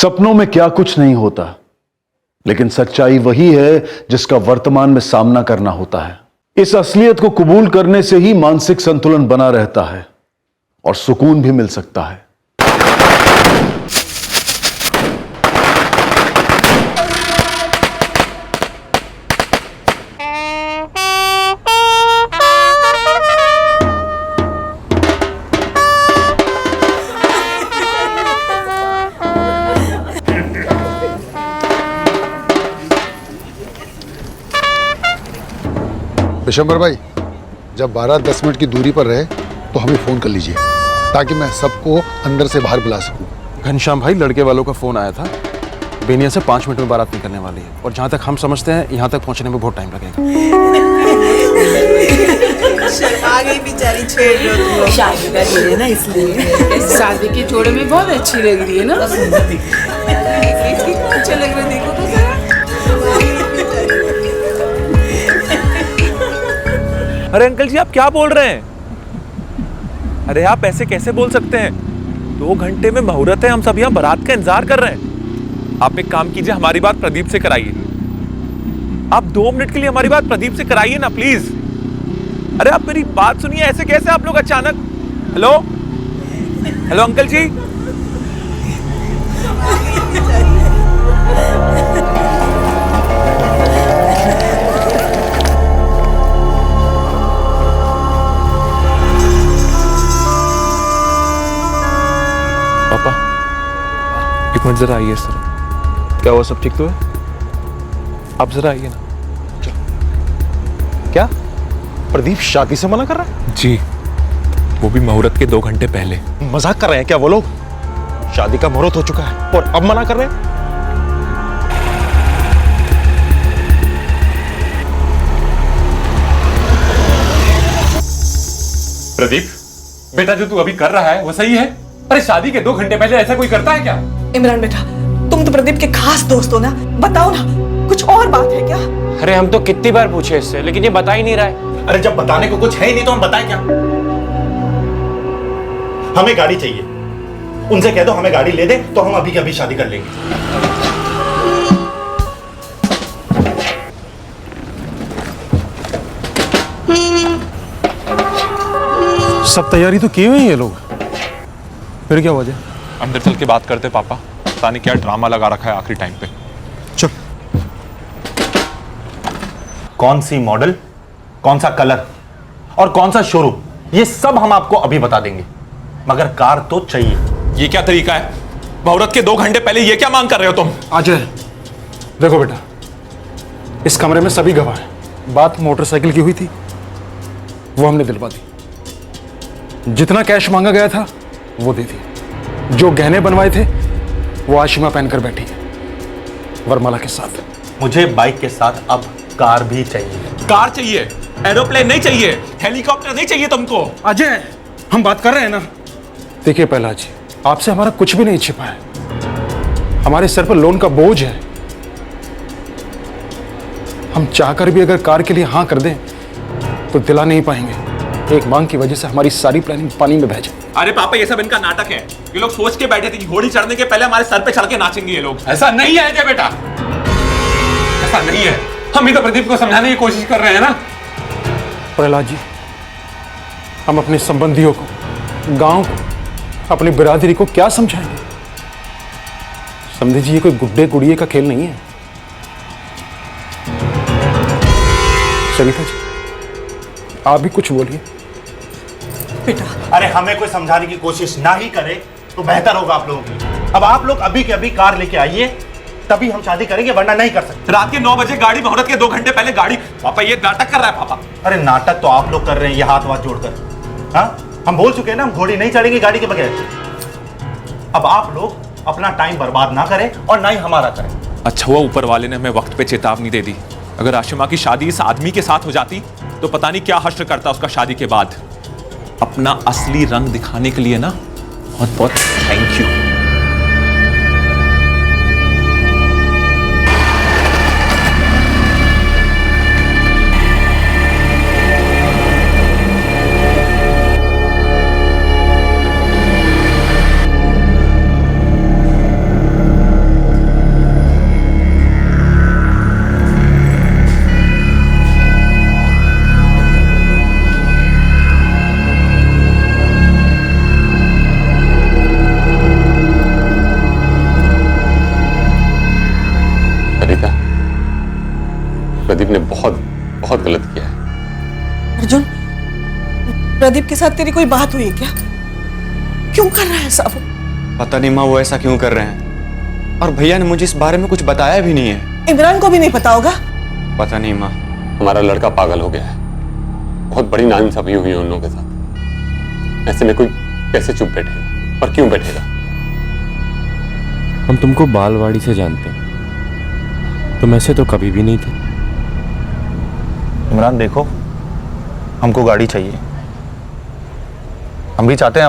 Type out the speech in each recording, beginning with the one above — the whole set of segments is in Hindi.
सपनों में क्या कुछ नहीं होता, लेकिन सच्चाई वही है जिसका वर्तमान में सामना करना होता है। इस असलियत को कबूल करने से ही मानसिक संतुलन बना रहता है और सुकून भी मिल सकता है। विशंबर भाई, जब 12-10 मिनट की दूरी पर रहे तो हमें फ़ोन कर लीजिए ताकि मैं सबको अंदर से बाहर बुला सकूं। घनश्याम भाई, लड़के वालों का फ़ोन आया था। बेनिया से 5 मिनट में बारात निकलने वाली है और जहाँ तक हम समझते हैं यहाँ तक पहुँचने में बहुत टाइम लगेगा। आ गई बेचारी, छेड़ लो। शादी का दिन है ना, इसलिए शादी के जोड़े में बहुत अच्छी लग रही है ना। अच्छा लग रहा है, देखो तो जरा। अरे अंकल जी, आप क्या बोल रहे हैं? अरे आप ऐसे कैसे बोल सकते हैं? 2 घंटे में मुहूर्त है, हम सब यहाँ बारात का इंतजार कर रहे हैं। आप एक काम कीजिए, हमारी बात प्रदीप से कराइए। आप 2 मिनट के लिए हमारी बात प्रदीप से कराइए ना प्लीज। अरे आप मेरी बात सुनिए, ऐसे कैसे आप लोग अचानक। हेलो हेलो अंकल जी। पापा एक मिनट जरा आइए सर। क्या हुआ, सब ठीक तो है? आप जरा आइए ना। क्या प्रदीप शादी से मना कर रहा है? जी, वो भी मुहूर्त के 2 घंटे पहले। मजाक कर रहे हैं क्या वो लोग? शादी का मुहूर्त हो चुका है और अब मना कर रहे हैं? प्रदीप बेटा, जो तू अभी कर रहा है वो सही है? अरे शादी के 2 घंटे पहले ऐसा कोई करता है क्या? इमरान बेटा, तुम तो प्रदीप के खास दोस्त हो ना, बताओ ना, कुछ और बात है क्या? अरे हम तो कितनी बार पूछे इससे, लेकिन ये बता ही नहीं रहा है। अरे जब बताने को कुछ है ही नहीं तो हम बताएं क्या? हमें गाड़ी चाहिए, उनसे कह दो हमें गाड़ी ले दे तो हम अभी की अभी शादी कर लेंगे। सब तैयारी तो की हुई है ये लोग, फिर क्या वजह? अंदर चल के बात करते पापा, पता नहीं क्या ड्रामा लगा रखा है आखिरी टाइम पे। चल। कौन सी मॉडल, कौन सा कलर और कौन सा शोरूम, ये सब हम आपको अभी बता देंगे, मगर कार तो चाहिए। ये क्या तरीका है? मुहूर्त के 2 घंटे पहले ये क्या मांग कर रहे हो तुम? अजय देखो बेटा, इस कमरे में सभी गवाह हैं। बात मोटरसाइकिल की हुई थी, वो हमने दिलवा दी। जितना कैश मांगा गया था वो दे दिया। जो गहने बनवाए थे वो आशिमा पहनकर बैठी है वरमाला के साथ। मुझे बाइक के साथ अब कार भी चाहिए। कार चाहिए? एरोप्लेन नहीं चाहिए? हेलीकॉप्टर नहीं चाहिए तुमको? अजय, हम बात कर रहे हैं ना। देखिए पहला जी, आपसे हमारा कुछ भी नहीं छिपा है। हमारे सर पर लोन का बोझ है। हम चाहकर भी अगर कार के लिए हाँ कर दें तो दिला नहीं पाएंगे। एक मांग की वजह से हमारी सारी प्लानिंग पानी में बह जाए। अरे पापा, ये सब इनका नाटक है। ये लोग सोच के बैठे थे कि घोड़ी चढ़ने के पहले हमारे सर पे चढ़ के नाचेंगे ये लोग। ऐसा नहीं है अजय बेटा, ऐसा नहीं है। हम ही तो प्रदीप को समझाने की कोशिश कर रहे हैं ना। प्रहलाद जी, हम अपने संबंधियों को, गांव को, अपनी बिरादरी को क्या समझाएंगे? समझे जी, ये कोई गुड्डे गुड़िए का खेल नहीं है। सरिता जी, आप भी कुछ बोलिए। बेटा, अरे हमें कोई समझाने की कोशिश ना ही करे तो बेहतर होगा आप लोगों के लिए। अब आप लोग अभी के अभी कार लेके आइए, तभी हम शादी करेंगे, वरना नहीं कर सकते। रात के 9 बजे गाड़ी, मुहूर्त के 2 घंटे पहले गाड़ी। पापा ये नाटक कर रहा है पापा। अरे नाटक तो आप लोग कर रहे हैं, ये हाथ वाथ जोड़कर। हाँ, हम बोल चुके हैं ना, हम घोड़ी नहीं चढ़ेंगे गाड़ी के बगैर। अब आप लोग अपना टाइम बर्बाद ना करें और ना ही हमारा करें। अच्छा हुआ ऊपर वाले ने हमें वक्त पे चेतावनी दे दी। अगर आशिमा की शादी इस आदमी के साथ हो जाती तो पता नहीं क्या हश्र करता उसका शादी के बाद। अपना असली रंग दिखाने के लिए ना बहुत बहुत थैंक यू। बहुत बहुत गलत किया है। अर्जुन, प्रदीप के साथ तेरी कोई बात हुई है क्या? क्यों कर रहा है ऐसा वो? पता नहीं माँ वो ऐसा क्यों कर रहे हैं, और भैया ने मुझे इस बारे में कुछ बताया भी नहीं है। इमरान को भी नहीं पता होगा? पता नहीं माँ। हमारा लड़का पागल हो गया है, बहुत बड़ी नाइंसाफी हुई है उन लोगों के साथ। ऐसे में कोई कैसे चुप बैठेगा, और क्यों बैठेगा? हम तुमको बालवाड़ी से जानते हैं, तुम ऐसे तो कभी भी नहीं थे। इमरान देखो, हमको गाड़ी चाहिए। हम भी चाहते हैं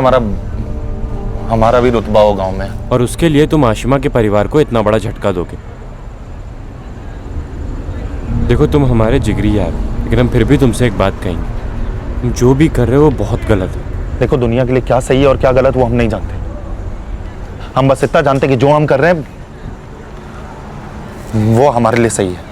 हमारा भी रुतबा हो गांव में। और उसके लिए तुम आशिमा के परिवार को इतना बड़ा झटका दोगे? देखो तुम हमारे जिगरी यार, लेकिन हम फिर भी तुमसे एक बात कहेंगे, तुम जो भी कर रहे हो वो बहुत गलत है। देखो दुनिया के लिए क्या सही है और क्या गलत वो हम नहीं जानते। हम बस इतना जानते कि जो हम कर रहे हैं वो हमारे लिए सही है।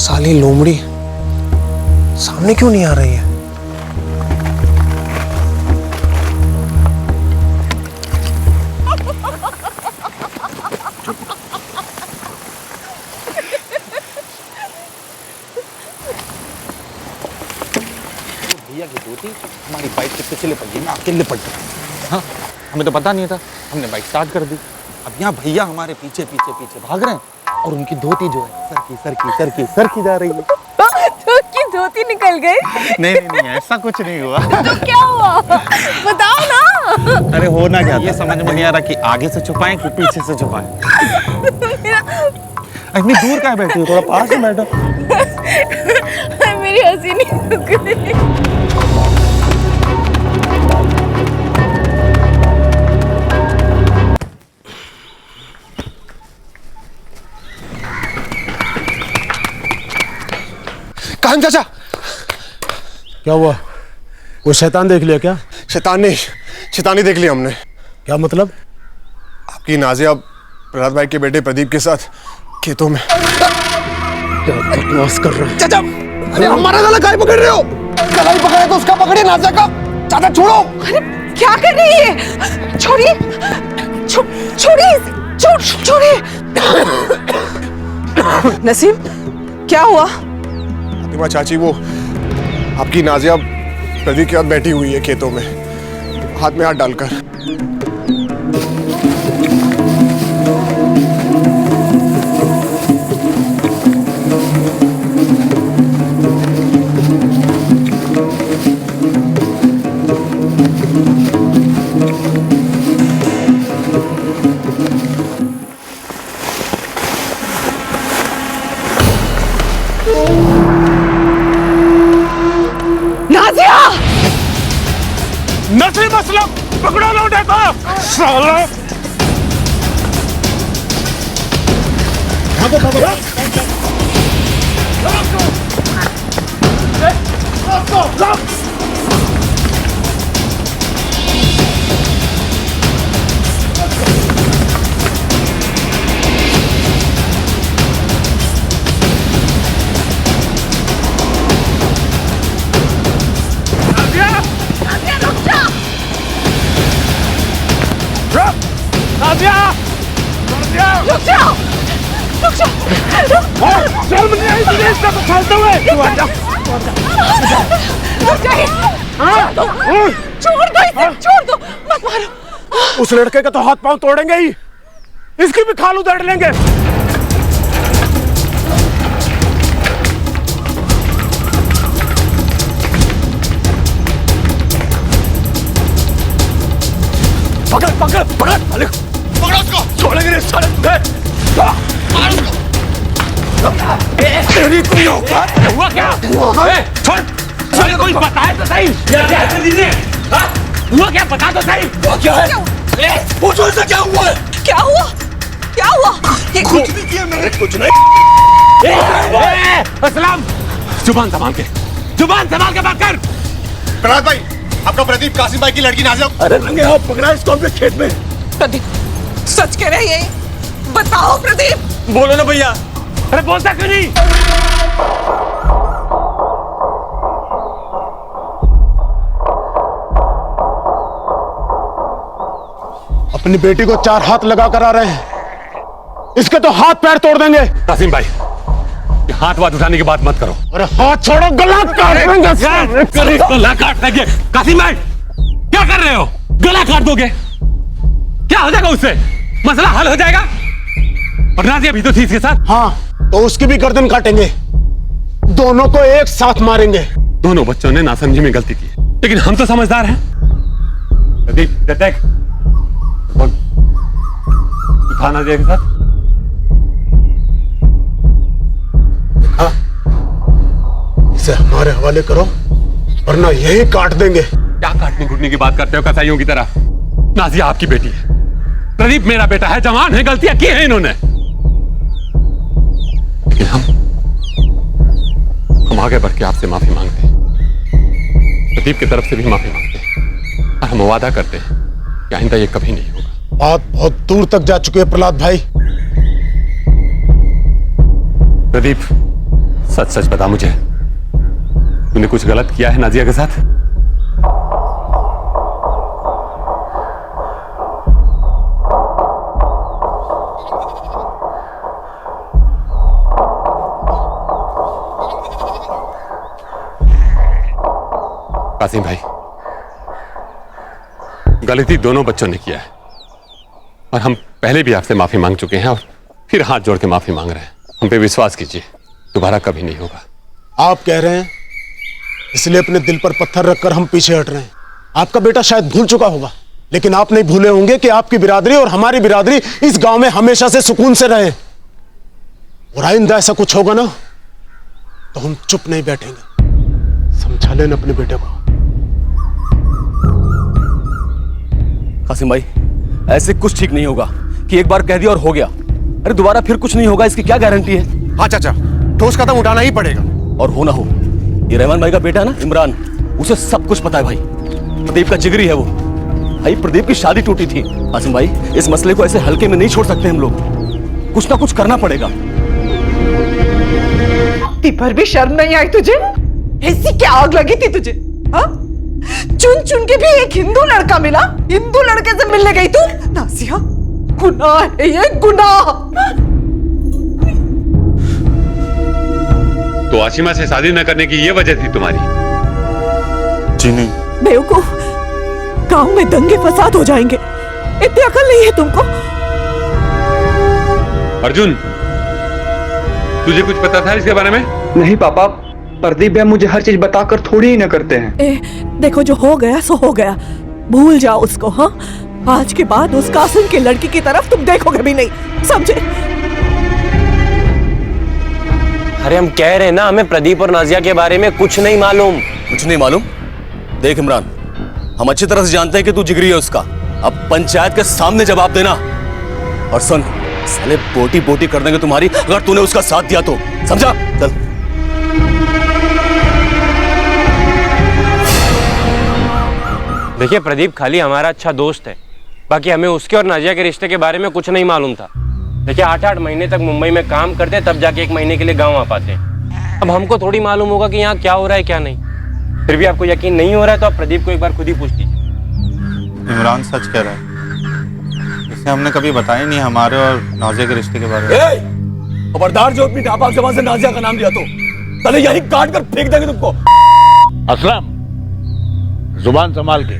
साली लोमड़ी सामने क्यों नहीं आ रही है? भैया की धोती हमारी बाइक के पिछले पहिए में आके लिपट गई। हाँ, हमें तो पता नहीं था, हमने बाइक स्टार्ट कर दी। अब यहाँ भैया हमारे पीछे पीछे पीछे भाग रहे हैं और उनकी धोती जो है सरकी जा रही है। तो की धोती निकल गई? नहीं ऐसा कुछ नहीं हुआ। तो क्या हुआ बताओ ना। अरे होना क्या, ये समझ में नहीं आ रहा कि आगे से छुपाएं कि पीछे से छुपाएं। इतनी दूर कहाँ बैठी हो, थोड़ा पास में बैठो। मेरी हंसी नहीं रुक रही। कान चाचा, क्या हुआ? वो शैतान देख लिया क्या? शैतानी देख लिया हमने। क्या मतलब? आपकी नाजिया प्रहलाद भाई के बेटे प्रदीप के साथ खेतों में। क्या बकवास कर रहे हो? चाचा, अरे हमारा गला काहे पकड़ रहे हो? गला ही पकड़ा तो उसका पकड़िए नाजिया का। चाचा छोड़ो। अरे क्या कर रही है? छोड़िए, छोड़िए। नसीम, क्या हुआ? फातिमा चाची, वो आपकी नाजिया प्रदीप के साथ बैठी हुई है खेतों में, हाथ में हाथ डालकर। नसीम असलम, पकड़ो लौटे को। साला शर्म नहीं आई तुझे इसका तो चलते हुए? छोड़ दो, मत मारो। उस लड़के का तो हाथ पांव तोड़ेंगे ही, इसकी भी खाल उधेड़ लेंगे। पकड़ उसको। छोड़ेंगे नहीं साले तुझे। मार उसको। तेरी कोई औकात हुआ क्या? छोड़, चल कोई बताए तो सही। हुआ क्या, बता तो सही। क्या है? पूछो इससे क्या हुआ है? क्या हुआ? ये कुछ नहीं किया मैंने, कुछ नहीं। असलम, जुबान संभाल के बात कर। प्रहलाद भाई, आपका प्रदीप कासिम भाई की लड़की नाजिया। अरे रंगे हाथ पकड़ा इसको अपने खेत में। प्रदीप सच कह रहे हैं, बताओ प्रदीप। बोलो ना भैया। अरे बोलता क्यों नहीं? अपनी बेटी को 4 हाथ लगा कर आ रहे हैं, इसके तो हाथ पैर तोड़ देंगे। कासिम भाई, ये हाथ वाथ उठाने की बात मत करो। अरे हाथ छोड़ो, गला काट देंगे। गला काट देंगे। कासिम भाई, क्या कर रहे हो? गला काट दोगे? क्या हो जाएगा उससे? मसला हल हो जाएगा? और नाजिया भी तो थी इसके साथ। हाँ, तो उसकी भी गर्दन काटेंगे, दोनों को एक साथ मारेंगे। दोनों बच्चों ने नासमझी में गलती की, लेकिन हम तो समझदार हैं। प्रदीप, देख, दिखा नाजिया के साथ। इसे हमारे हवाले करो, वरना यही काट देंगे। क्या काटने घुटने की बात करते हो कसाईयों की तरह? नाजिया आपकी बेटी है, प्रदीप मेरा बेटा है, जवान है, गलतियां की हैं इन्होंने, लेकिन हम आगे बढ़ के आपसे माफी मांगते हैं, प्रदीप की तरफ से भी माफी मांगते हैं, और हम वादा करते हैं कि आइंदा ये कभी नहीं होगा। बात बहुत दूर तक जा चुकी है प्रहलाद भाई। प्रदीप, सच सच बता मुझे, तूने कुछ गलत किया है नाजिया के साथ? कासिम भाई, गलती दोनों बच्चों ने किया है, और हम पहले भी आपसे माफी मांग चुके हैं, और फिर हाथ जोड़ के माफी मांग रहे हैं। हम पे विश्वास कीजिए, दोबारा कभी नहीं होगा। आप कह रहे हैं इसलिए अपने दिल पर पत्थर रखकर हम पीछे हट रहे हैं। आपका बेटा शायद भूल चुका होगा, लेकिन आप नहीं भूले होंगे कि आपकी बिरादरी और हमारी बिरादरी इस गांव में हमेशा से सुकून से रहे। और आइंदा ऐसा कुछ होगा ना, तो हम चुप नहीं बैठेंगे। समझा लेना अपने बेटे को। कासिम भाई, ऐसे कुछ ठीक नहीं होगा कि एक बार कह दिया और हो गया। अरे दोबारा फिर कुछ नहीं होगा, इसकी क्या गारंटी है? हाँ चाचा, ठोस कदम उठाना ही पड़ेगा। और हो ना हो, ये रहमान भाई का बेटा है ना इमरान, उसे सब कुछ पता है भाई। प्रदीप का जिगरी है वो भाई। प्रदीप की शादी टूटी थी। कासिम भाई, इस मसले को ऐसे हल्के में नहीं छोड़ सकते हम लोग, कुछ ना कुछ करना पड़ेगा। पर भी शर्म नहीं आई तुझे? ऐसी क्या आग लगी थी तुझे? हाँ, चुन चुन के भी एक हिंदू लड़का मिला, हिंदू लड़के से मिलने गई तू? नासिया, गुनाह है ये, गुनाह। तो आशिमा से शादी न करने की ये वजह थी तुम्हारी? जी नहीं। बेवकूफ, गांव में दंगे फसाद हो जाएंगे, इतनी अकल नहीं है तुमको? अर्जुन, तुझे कुछ पता था इसके बारे में? नहीं पापा, प्रदीप भैया मुझे हर चीज बताकर थोड़ी ही न करते हैं। देखो, जो हो गया सो हो गया, भूल जाओ उसको। हाँ, आज के बाद उस कासिम की लड़की की तरफ तुम देखोगे भी नहीं, समझे? अरे हम कह रहे हैं ना, हमें प्रदीप और नाजिया के बारे में कुछ नहीं मालूम। कुछ नहीं मालूम? देख इमरान, हम अच्छी तरह से जानते हैं कि तू जिगरी है उसका। अब पंचायत के सामने जवाब देना। और सुन, साले बोटी बोटी कर देंगे तुम्हारी अगर तूने उसका साथ दिया तो, समझा? चल। देखिए, प्रदीप खाली हमारा अच्छा दोस्त है, बाकी हमें उसके और नाजिया के रिश्ते के बारे में कुछ नहीं मालूम था। देखिए, 8-8 महीने तक मुंबई में काम करते, तब जाके 1 महीने के लिए गांव आ पाते। अब हमको थोड़ी मालूम होगा कि यहाँ क्या हो रहा है क्या नहीं। फिर भी आपको यकीन नहीं हो रहा है तो आप प्रदीप को एक बार खुद ही पूछ लीजिए। इमरान सच कह रहा है, इसे हमने कभी बताया नहीं हमारे और नाजिया के रिश्ते के बारे में। खबरदार, जो अपनी नापाक जबान से नाजिया का नाम लिया तो तले यहीं काट कर फेंक देंगे तुमको। असलम, जुबान संभाल के,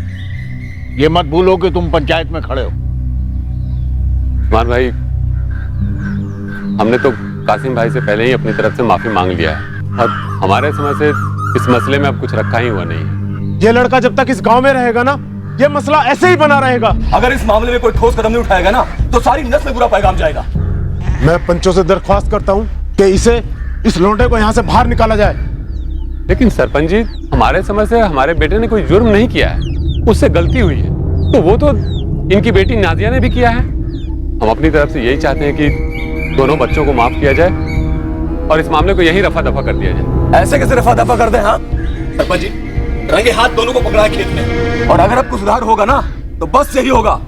ये मत भूलो कि तुम पंचायत में खड़े हो। मान भाई, हमने तो कासिम भाई से पहले ही अपनी तरफ से माफी मांग लिया है, और हमारे समझ से इस मसले में अब कुछ रखा ही हुआ नहीं है। ये लड़का जब तक इस गांव में रहेगा ना, ये मसला ऐसे ही बना रहेगा। अगर इस मामले में कोई ठोस कदम नहीं उठाएगा ना, तो सारी नस्ल बुरा पैगाम जाएगा। मैं पंचों से दरख्वास्त करता हूँ कि इस लौंडे को यहाँ से बाहर निकाला जाए। लेकिन सरपंच जी, हमारे समझ से हमारे बेटे ने कोई जुर्म नहीं किया है, उससे गलती हुई है, तो वो तो इनकी बेटी नाजिया ने भी किया है। हम अपनी तरफ से यही चाहते हैं कि दोनों बच्चों को माफ किया जाए और इस मामले को यहीं रफा दफा कर दिया जाए। ऐसे कैसे रफा दफा कर दें? हाँ सरपंच जी, रंगे हाथ दोनों को पकड़ा है खेत में। और अगर अब कुछ सुधार होगा ना तो बस यही होगा,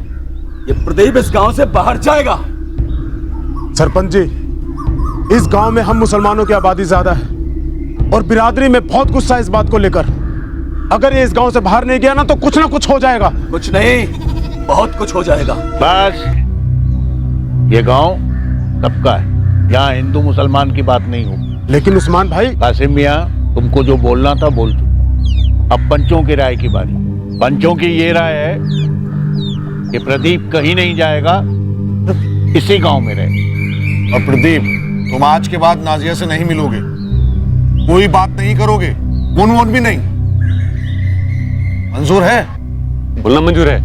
ये प्रदीप इस गांव से बाहर जाएगा। सरपंच जी, इस गांव में हम मुसलमानों की आबादी ज्यादा है और बिरादरी में बहुत गुस्सा है इस बात को लेकर। अगर ये इस गांव से बाहर नहीं गया ना तो कुछ ना कुछ हो जाएगा। कुछ नहीं, बहुत कुछ हो जाएगा। बस, ये गांव सबका है, यहाँ हिंदू मुसलमान की बात नहीं हो। लेकिन उस्मान भाई। कासिम मियाँ, तुमको जो बोलना था बोल चुका। अब पंचों की राय की बारी। पंचों की ये राय है कि प्रदीप कहीं नहीं जाएगा, इसी गांव में रहे। और प्रदीप, तुम आज के बाद नाजिया से नहीं मिलोगे, कोई बात नहीं करोगे, फोन वोन भी नहीं। मंजूर है? बोलना मंजूर है।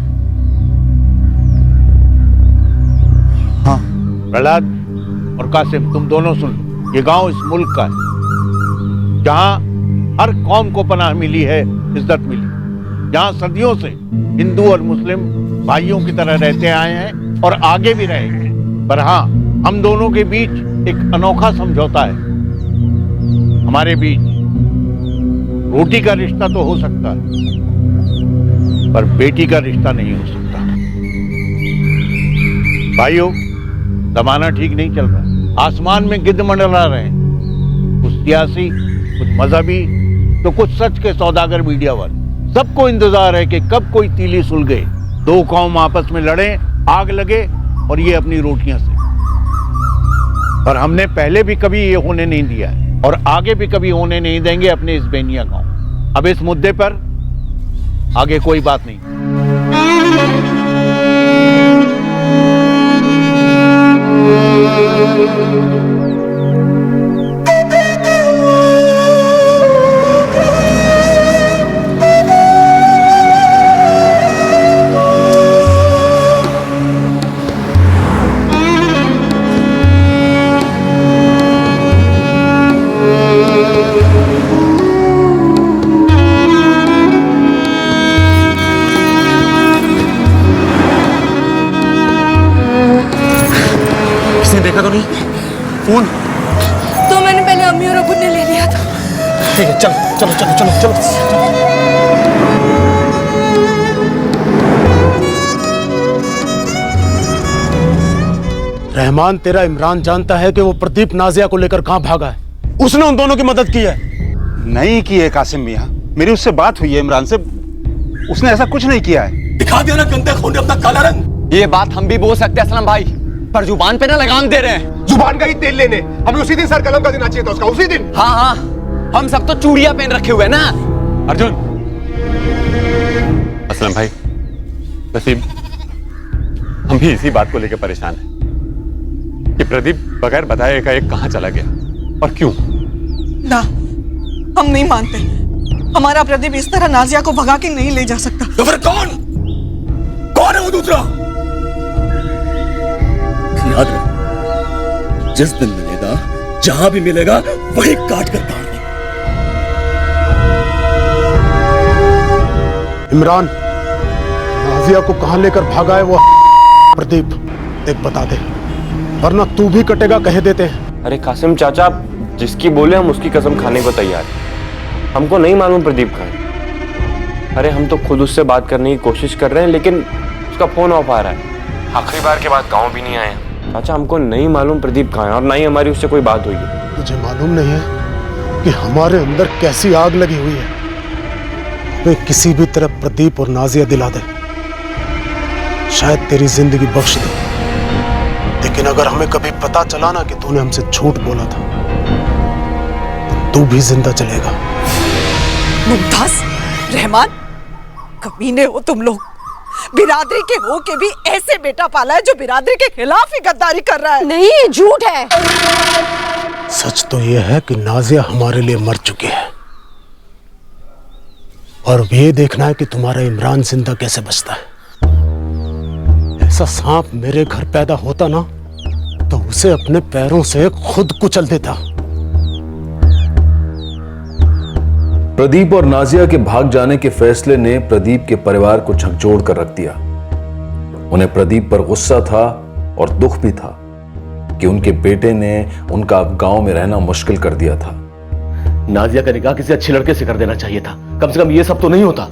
हाँ। प्रहलाद और कासिम, तुम दोनों सुन लो, ये गांव इस मुल्क का है, जहां हर कौम को पनाह मिली है, इज्जत मिली, जहां सदियों से हिंदू और मुस्लिम भाइयों की तरह रहते आए हैं और आगे भी रहेंगे। पर हाँ, हम दोनों के बीच एक अनोखा समझौता है। हमारे बीच रोटी का रिश्ता तो हो सकता है, पर बेटी का रिश्ता नहीं हो सकता। भाइयों, जमाना ठीक नहीं चल रहा। आसमान में गिद्ध मंडरा रहे हैं, कुछ सियासी, कुछ मजहबी, तो कुछ सच के सौदागर मीडिया वाले। सबको इंतजार है कि कब कोई तीली सुलगे, दो कौम आपस में लड़े, आग लगे और ये अपनी रोटियां से। और हमने पहले भी कभी ये होने नहीं दिया है और आगे भी कभी होने नहीं देंगे अपने इस बेनिया गांव। अब इस मुद्दे पर आगे कोई बात नहीं। देखा तो नहीं फोन? तो मैंने पहले अम्मी और अबू ने ले लिया था। ठीक है, चलो चलो चलो चलो चलो। रहमान, तेरा इमरान जानता है कि वो प्रदीप नाजिया को लेकर कहां भागा है। उसने उन दोनों की मदद की है। नहीं की है कासिम मियाँ, मेरी उससे बात हुई है इमरान से, उसने ऐसा कुछ नहीं किया है। दिखा दिया ना गंदे खून ने अपना काला रंग। ये बात हम भी बोल सकते हैं असलम भाई, पर जुबान पे ना लगाम दे रहे हैं। जुबान का ही तेल लेने हमें उसी दिन सर कलम का देना चाहिए था उसका, उसी दिन। हाँ हाँ, हम सब तो चूड़ियां पहन रखे हुए ना। अर्जुन, असलम भाई, नसीब, हम भी इसी बात को लेकर परेशान हैं कि प्रदीप बगैर बताए एकाएक कहां चला गया और क्यों। ना, हम नहीं मानते। हमारा प्रदीप इस तरह नाजिया को भगा के नहीं ले जा सकता। तो फिर कौन है वो दूसरा? याद रख, जिस दिन मिलेगा, जहां भी मिलेगा, वही काट कर काट दे। इमरान, नाजिया को कहां लेकर भागा है वो प्रदीप, देख बता दे, वरना तू भी कटेगा, कह देते हैं। अरे कासिम चाचा, जिसकी बोले हम उसकी कसम खाने को तैयार हैं। हमको नहीं मालूम प्रदीप कहाँ है। अरे हम तो खुद उससे बात करने की कोशिश कर रहे हैं, लेकिन उसका फोन ऑफ आ रहा है। आखिरी बार के बाद गांव भी नहीं आए। चाचा, हमको नहीं मालूम प्रदीप कहाँ है और ना ही हमारी उससे कोई बात हुई है। तुझे मालूम नहीं है कि हमारे अंदर कैसी आग लगी हुई है। वे किसी भी तरह प्रदीप और नाजिया दिला दे, शायद तेरी जिंदगी बख्श दे। लेकिन अगर हमें कभी पता चला ना कि तूने हमसे झूठ बोला था, तो तू भी जिंदा चलेगा। मुमताज, रहमान, कमीने हो तुम लोग। बिरादरी के हो के भी ऐसे बेटा पाला है जो बिरादरी के खिलाफ ही गद्दारी कर रहा है। नहीं, झूठ है। सच तो यह है कि नाजिया हमारे लिए मर चुकी है और ये देखना है कि तुम्हारा इमरान जिंदा कैसे बचता है। ऐसा सांप मेरे घर पैदा होता ना तो उसे अपने पैरों से खुद कुचल देता। प्रदीप और नाजिया के भाग जाने के फैसले ने प्रदीप के परिवार को झकझोर कर रख दिया। उन्हें प्रदीप पर गुस्सा था और दुख भी था कि उनके बेटे ने उनका गांव में रहना मुश्किल कर दिया था। नाजिया का निकाह किसी अच्छे लड़के से कर देना चाहिए था। कम से कम ये सब तो नहीं होता।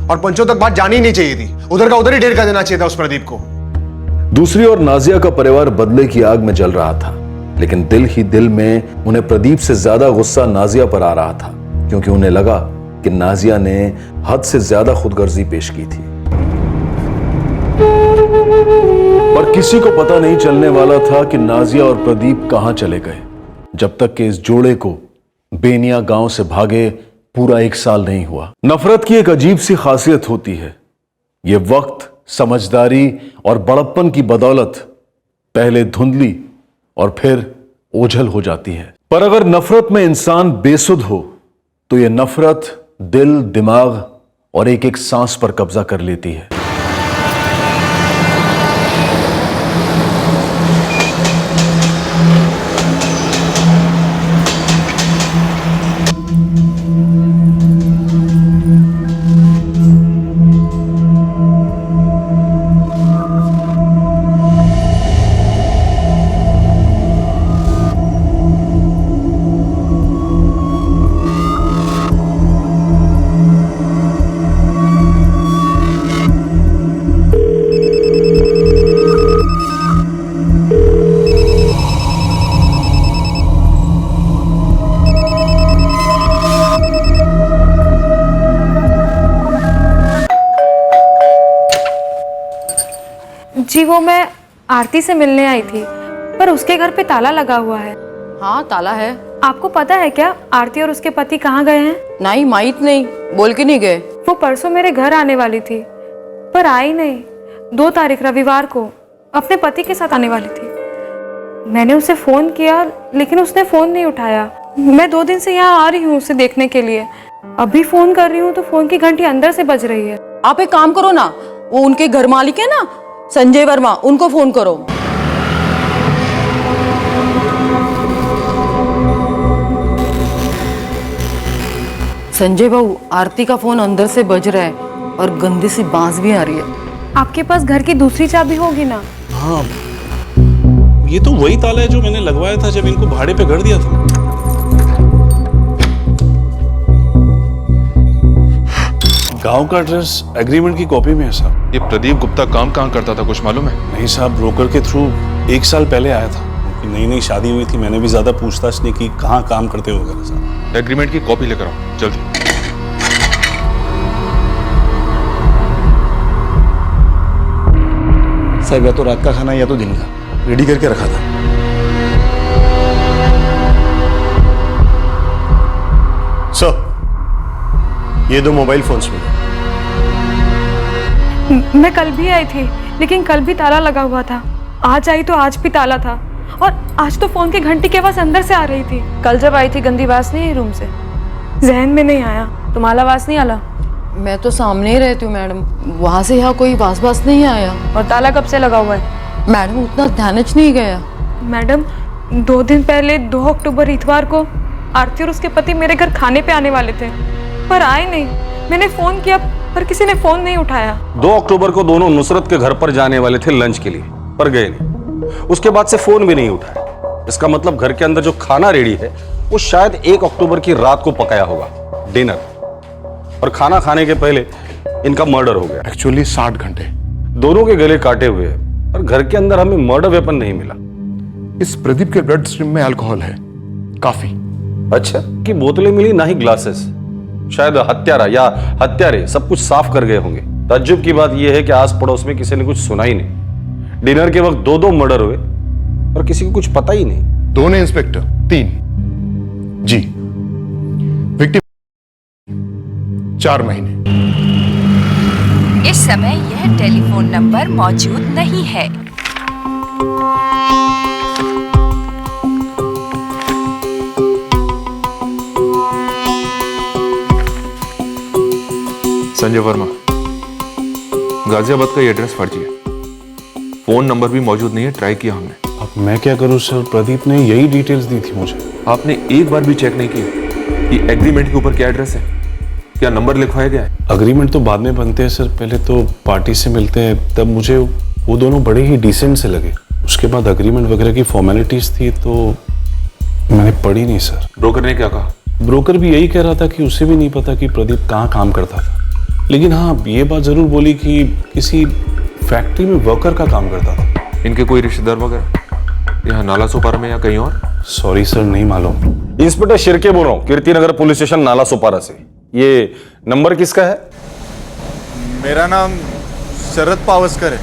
और पंचों तक बात जानी ही नहीं चाहिए थी, उधर का उधर ही ढेर कर देना चाहिए था उस प्रदीप को। दूसरी ओर नाजिया का परिवार बदले की आग में जल रहा था, लेकिन दिल ही दिल में उन्हें प्रदीप से ज्यादा गुस्सा नाजिया पर आ रहा था, क्योंकि उन्हें लगा कि नाजिया ने हद से ज्यादा खुदगर्जी पेश की थी। पर किसी को पता नहीं चलने वाला था कि नाजिया और प्रदीप कहां चले गए, जब तक कि इस जोड़े को बेनिया गांव से भागे पूरा 1 साल नहीं हुआ। नफरत की एक अजीब सी खासियत होती है, यह वक्त, समझदारी और बड़प्पन की बदौलत पहले धुंधली और फिर ओझल हो जाती है। पर अगर नफरत में इंसान बेसुध हो तो यह नफरत दिल, दिमाग और एक एक सांस पर कब्जा कर लेती है। जी वो मैं आरती से मिलने आई थी, पर उसके घर पे ताला लगा हुआ है। हाँ ताला है। आपको पता है क्या आरती और उसके पति कहाँ गए हैं? नहीं माहित नहीं, बोल के नहीं गए। वो परसों मेरे घर आने वाली थी पर आई नहीं। 2 तारीख रविवार को अपने पति के साथ आने वाली थी। मैंने उसे फोन किया लेकिन उसने फोन नहीं उठाया। मैं 2 दिन से यहाँ आ रही हूँ उसे देखने के लिए। अभी फोन कर रही हूँ तो फोन की घंटी अंदर से बज रही है। आप एक काम करो ना, वो उनके घर मालिक है ना संजय वर्मा, उनको फोन करो। संजय बाबू, आरती का फोन अंदर से बज रहा है और गंदी सी बांस भी आ रही है। आपके पास घर की दूसरी चाबी होगी ना? हाँ, ये तो वही ताला है जो मैंने लगवाया था जब इनको भाड़े पे घर दिया था। गांव का एड्रेस एग्रीमेंट की कॉपी में है साहब। ये प्रदीप गुप्ता काम कहाँ करता था, कुछ मालूम है? नहीं साहब, ब्रोकर के थ्रू 1 साल पहले आया था। नई नई शादी हुई थी, मैंने भी ज्यादा पूछताछ नहीं की कहाँ काम करते हो वगैरह साहब। एग्रीमेंट की कॉपी लेकर आओ जल्दी। साहब या तो रात का खाना या तो दिन का रेडी करके रखा था। सर, ये 2 मोबाइल फोन्स मिले। मैं कल भी आई थी लेकिन कल भी ताला लगा हुआ था। आज आई तो आज भी ताला था और आज तो फोन की घंटी की आवाज अंदर से आ रही थी। कल जब आई थी गंदी आवाज नहीं आई रूम से? जहन में नहीं आया। तुम्हारा आवाज नहीं आला? मैं तो सामने ही रहती हूँ मैडम, वहाँ से यहाँ कोई वास नहीं आया। और ताला कब से लगा हुआ है? मैडम उतना ध्यान नहीं गया। मैडम 2 दिन पहले 2 अक्टूबर इतवार को आरती और उसके पति मेरे घर खाने पे आने वाले थे पर आए नहीं। मैंने फोन किया पर किसी ने फोन नहीं उठाया। 2 अक्टूबर को दोनों नुसरत के घर पर जाने वाले थे लंच के लिए, पर गए नहीं। उसके बाद से फोन भी नहीं उठाया। इसका मतलब घर के अंदर जो खाना रेडी है वो शायद 1 अक्टूबर की रात को पकाया होगा, डिनर। और खाना खाने के पहले इनका मर्डर हो गया। एक्चुअली 60 घंटे दोनों के गले काटे हुए हैं और घर के अंदर हमें मर्डर वेपन नहीं मिला। इस प्रदीप के ब्लड स्ट्रीम में अल्कोहल है काफी। अच्छा, कि बोतलें मिली ना ही ग्लासेस। शायद हत्यारा या हत्यारे सब कुछ साफ कर गए होंगे। ताज्जुब की बात यह है कि आस पड़ोस में किसी ने कुछ सुना ही नहीं। डिनर के वक्त 2 मर्डर हुए और किसी को कुछ पता ही नहीं। 2 ने इंस्पेक्टर, 3 जी, विक्टिम 4 महीने। इस समय यह टेलीफोन नंबर मौजूद नहीं है। संजय वर्मा, गाजियाबाद का ये एड्रेस फर्जी है। फोन नंबर भी मौजूद नहीं है, ट्राई किया हमने। अब मैं क्या करूं सर, प्रदीप ने यही डिटेल्स दी थी मुझे। आपने एक बार भी चेक नहीं किया कि एग्रीमेंट के ऊपर क्या एड्रेस है, क्या नंबर लिखवाया गया है? अग्रीमेंट तो बाद में बनते हैं सर, पहले तो पार्टी से मिलते हैं। तब मुझे वो दोनों बड़े ही डिसेंट से लगे। उसके बाद अग्रीमेंट वगैरह की फॉर्मेलिटीज थी तो मैंने पढ़ी नहीं सर। ब्रोकर ने क्या कहा? ब्रोकर भी यही कह रहा था कि उसे भी नहीं पता कि प्रदीप कहाँ काम करता था, लेकिन हाँ ये बात जरूर बोली कि किसी फैक्ट्री में वर्कर का काम करता था। इनके कोई रिश्तेदार वगैरह यहाँ नाला सोपारा में या कहीं और? सॉरी सर, नहीं मालूम। इंस्पेक्टर शिर्के बोल रहा हूँ, कीर्तिनगर पुलिस स्टेशन नाला सोपारा से। ये नंबर किसका है? मेरा नाम शरद पावस्कर है।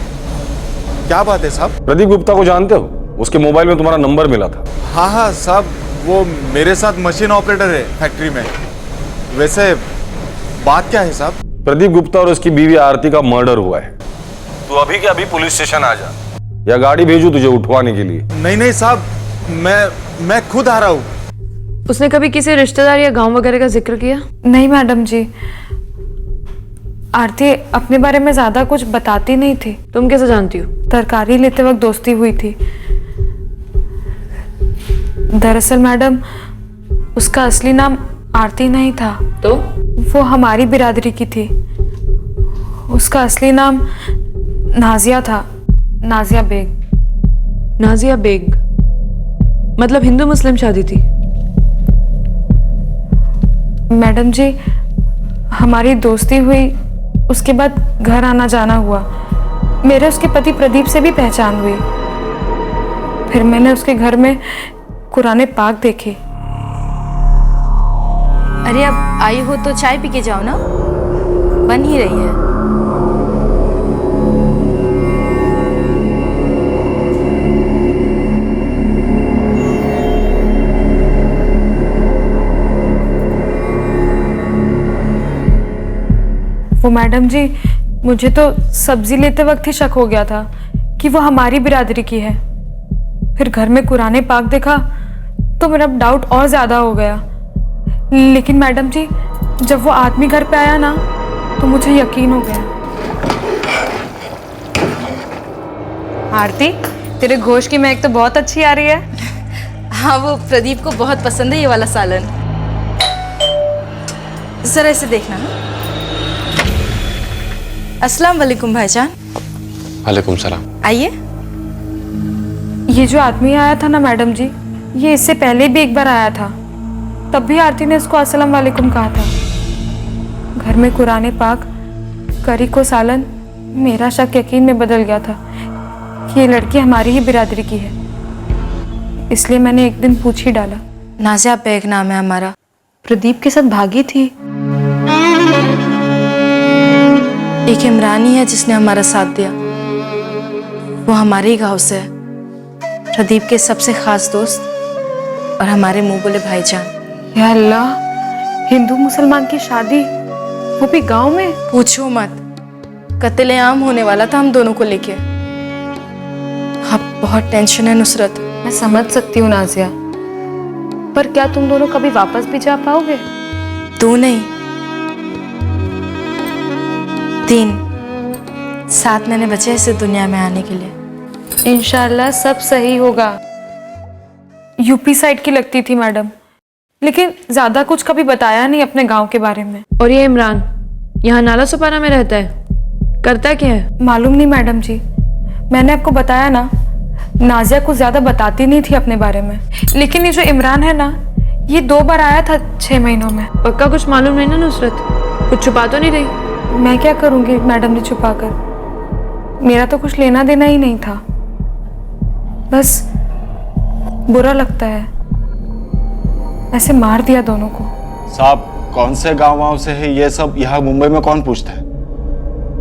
क्या बात है साहब? प्रदीप गुप्ता को जानते हो? उसके मोबाइल में तुम्हारा नंबर मिला था। हाँ साहब, वो मेरे साथ मशीन ऑपरेटर है फैक्ट्री में। वैसे बात क्या है साहब? प्रदीप गुप्ता और उसकी बीवी आरती का मर्डर हुआ है। तू अभी के अभी पुलिस स्टेशन आ जा, या गाड़ी भेजू तुझे उठवाने के लिए? नहीं साहब, मैं खुद आ रहा हूँ। उसने कभी किसी रिश्तेदार या गांव वगैरह का जिक्र किया? नहीं मैडम जी, आरती अपने बारे में ज्यादा कुछ बताती नहीं थी। तुम कैसे जानती हो? तरकारी लेते वक्त दोस्ती हुई थी। दरअसल मैडम, उसका असली नाम आरती नहीं था। तो वो हमारी बिरादरी की थी। उसका असली नाम नाजिया था, नाजिया बेग। नाजिया बेग मतलब हिंदू मुस्लिम शादी थी? मैडम जी, हमारी दोस्ती हुई, उसके बाद घर आना जाना हुआ। मेरे उसके पति प्रदीप से भी पहचान हुई। फिर मैंने उसके घर में कुराने पाक देखे। अरे अब आई हो तो चाय पी के जाओ ना, बन ही रही है। वो मैडम जी, मुझे तो सब्जी लेते वक्त ही शक हो गया था कि वो हमारी बिरादरी की है। फिर घर में कुराने पाक देखा तो मेरा डाउट और ज्यादा हो गया। लेकिन मैडम जी, जब वो आदमी घर पे आया ना तो मुझे यकीन हो गया। आरती, तेरे गोश्त की महक तो बहुत अच्छी आ रही है। हाँ, वो प्रदीप को बहुत पसंद है ये वाला सालन। जरा इसे देखना ना। अस्सलाम वालेकुम भाईजान। वालेकुम सलाम। आइए। ये जो आदमी आया था ना मैडम जी, ये इससे पहले भी एक बार आया था। तब भी आरती ने इसको अस्सलाम वालेकुम कहा था। घर में कुराने पाक, करी को सालन, मेरा शक यकीन में बदल गया था कि ये लड़की हमारी ही बिरादरी की है। इसलिए मैंने एक दिन पूछ ही डाला। नाजिया बेग नाम है हमारा। प्रदीप के साथ भागी थी। एक इमरानी है जिसने हमारा साथ दिया। वो हमारे ही गांव से है, प्रदीप के सबसे खास दोस्त और हमारे मुंह बोले भाईजान। या अल्लाह, हिंदू मुसलमान की शादी, वो भी गांव में? पूछो मत, कत्लेआम होने वाला था हम दोनों को लेके। अब बहुत टेंशन है नुसरत। मैं समझ सकती हूँ नाजिया, पर क्या तुम दोनों कभी वापस भी जा पाओगे? तू नहीं, 7 महीने बचे इस दुनिया में आने के लिए। इंशाल्लाह सब सही होगा। यूपी साइड की लगती थी मैडम, लेकिन ज्यादा कुछ कभी बताया नहीं अपने गांव के बारे में। और ये इमरान यहाँ नाला सुपारा में रहता है, करता क्या है? मालूम नहीं मैडम जी, मैंने आपको बताया ना, नाजिया कुछ ज्यादा बताती नहीं थी अपने बारे में। लेकिन ये जो इमरान है ना, ये 2 बार आया था 6 महीनों में। पक्का कुछ मालूम नहीं ना नुसरत? कुछ छुपा तो नहीं रही? मैं क्या करूंगी मैडम जी छुपाकर? मेरा तो कुछ लेना देना ही नहीं था। बस बुरा लगता है, ऐसे मार दिया दोनों को। साहब, कौन से गाँव से है ये सब यहाँ मुंबई में कौन पूछता है?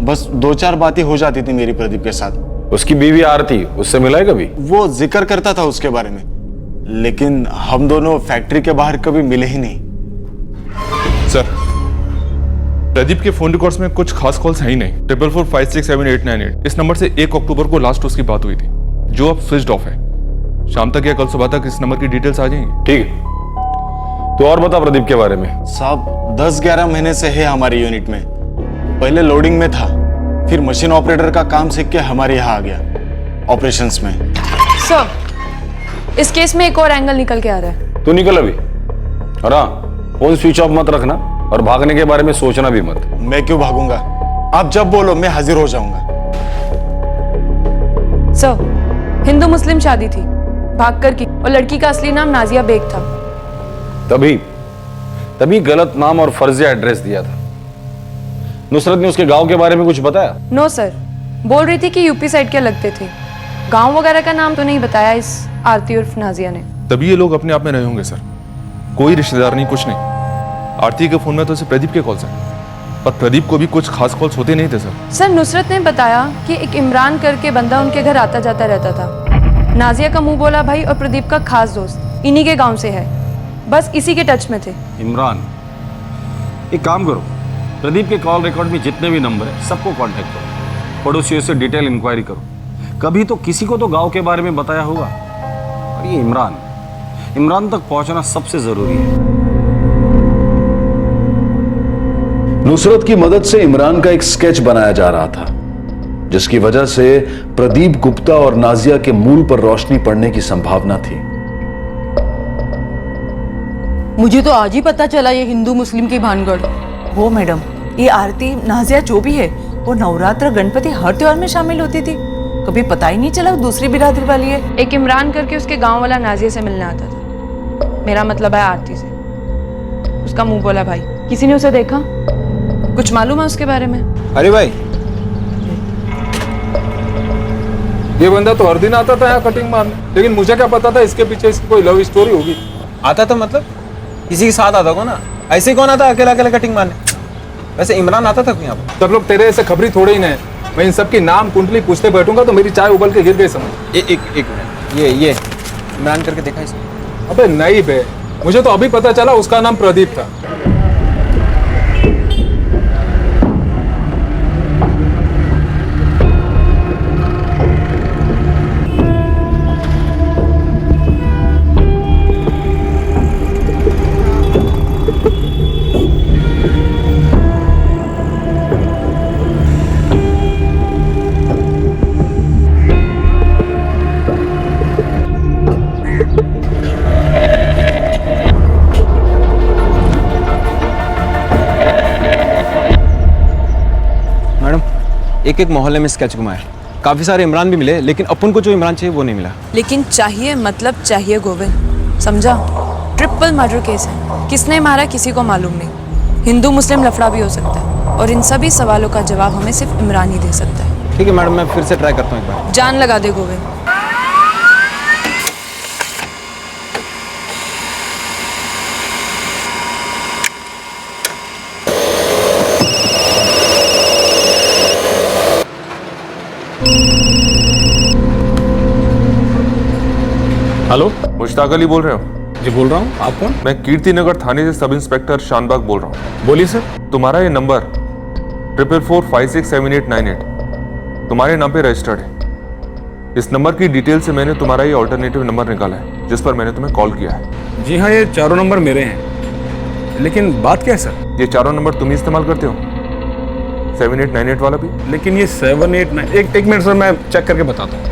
बस 2-4 बातें हो जाती थी मेरी प्रदीप के साथ। उसकी बीवी आरती, उससे मिला है कभी? वो जिक्र करता था उसके बारे में, लेकिन हम दोनों फैक्ट्री के बाहर कभी मिले ही नहीं। सर, प्रदीप के फोन रिकॉर्ड्स में कुछ खास कॉल्स हैं ही नहीं। 44567898 इस नंबर से 1 अक्टूबर को लास्ट उसकी बात हुई थी, जो अब स्विच्ड ऑफ है। शाम तक या कल सुबह तक इस नंबर की डिटेल्स आ जाएंगी। ठीक है, तो और बता प्रदीप के बारे में। साहब, 10-11 महीने से है हमारी यूनिट में। पहले लोडिंग में था, फिर मशीन ऑपरेटर का काम सीख के हमारे यहाँ आ गया ऑपरेशंस में। सर, इस केस में एक और एंगल निकल के आ रहा है। तू निकल अभी, और हाँ, फोन स्विच ऑफ मत रखना और भागने के बारे में सोचना भी मत। मैं क्यों भागूंगा? आप जब बोलो मैं हाजिर हो जाऊंगा। सर, हिंदू मुस्लिम शादी थी, भागकर की, और लड़की का असली नाम नाजिया बेग था। तभी तभी गलत नाम और फर्जिया एड्रेस दिया था। नुसरत ने उसके गांव के बारे में कुछ बताया? नो सर, बोल रही थी कि यूपी साइड के लगते थे। गांव वगैरह का नाम तो नहीं बताया इस आरती उर्फ नाजिया ने। तभी ये लोग अपने आप में रहे होंगे सर। कोई रिश्तेदार नहीं, कुछ नहीं। आरती के फोन में तो सिर्फ प्रदीप के कॉल्स हैं, पर प्रदीप को भी कुछ खास कॉल्स होते नहीं थे सर। सर नुसरत ने बताया कि एक इमरान करके बंदा उनके घर आता जाता रहता था। नाजिया का मुंह बोला भाई और प्रदीप का खास दोस्त इन्हीं के गांव से है, बस इसी के टच में थे। इमरान, एक काम करो, प्रदीप के कॉल रिकॉर्ड में जितने भी नंबर है सबको कांटेक्ट करो, पड़ोसियों से डिटेल इंक्वायरी करो। कभी तो किसी को तो गांव के बारे में बताया होगा। और ये इमरान तक पहुंचना सबसे जरूरी है। नुसरत की मदद से इमरान का एक स्केच बनाया जा रहा था, जिसकी वजह से प्रदीप गुप्ता और नाजिया के मूल पर रोशनी पड़ने की संभावना थी। मुझे तो आज ही पता चला ये हिंदू मुस्लिम की भानगढ़। वो मैडम, ये आरती नाजिया जो भी है वो नवरात्र गणपति हर त्योहार में शामिल होती थी। कभी पता ही नहीं चला वो दूसरी बिरादरी वाली है। एक इमरान करके उसके गांव वाला नाजिया से मिलने आता था। मेरा मतलब है आरती से। उसका मुंह बोला भाई। किसी ने उसे देखा? कुछ मालूम है उसके बारे में? अरे भाई, ये बंदा तो हर दिन आता था यहाँ कटिंग मारने, लेकिन मुझे क्या पता था इसके पीछे इसकी कोई लव स्टोरी होगी। आता था मतलब किसी के साथ आता को ना, ऐसे कौन आता अकेला अकेला कटिंग मारने? वैसे इमरान आता था यहाँ पर? सब लोग तेरे ऐसे खबरी थोड़े ही नहीं। मैं इन सबकी नाम कुंडली पूछते बैठूंगा तो मेरी चाय उबल के गिर गई समझ। एक मिनट, ये इमरान करके देखा इसने? अबे नहीं बे, मुझे तो अभी पता चला उसका नाम प्रदीप था। एक मोहल्ले में स्केच घुमाया, काफी सारे इमरान भी मिले, लेकिन अपन को जो इमरान चाहिए वो नहीं मिला। लेकिन चाहिए मतलब चाहिए गोविंद, समझा? ट्रिपल मर्डर केस है, किसने मारा किसी को मालूम नहीं। हिंदू मुस्लिम लफड़ा भी हो सकता है और इन सभी सवालों का जवाब हमें सिर्फ इमरान ही दे सकता है। ठीक है मैडम, मैं फिर से ट्राई करता हूँ एक बार। जान लगा दे गोविंद। हेलो, मुश्ताक अली बोल रहे हो? जी बोल रहा हूँ। आप कौन? मैं कीर्ति नगर थाने से सब इंस्पेक्टर शानबाग बोल रहा हूँ। बोलिए सर। तुम्हारा ये नंबर 44456788 तुम्हारे नाम पे रजिस्टर्ड है। इस नंबर की डिटेल से मैंने तुम्हारा ये ऑल्टरनेटिव नंबर निकाला है, जिस पर मैंने तुम्हें कॉल किया है। जी हाँ, ये चारों नंबर मेरे हैं, लेकिन बात क्या है सर? ये चारों नंबर तुम ही इस्तेमाल करते हो? 7898 वाला भी? लेकिन ये 789 एक मिनट सर, मैं चेक करके बताता हूँ।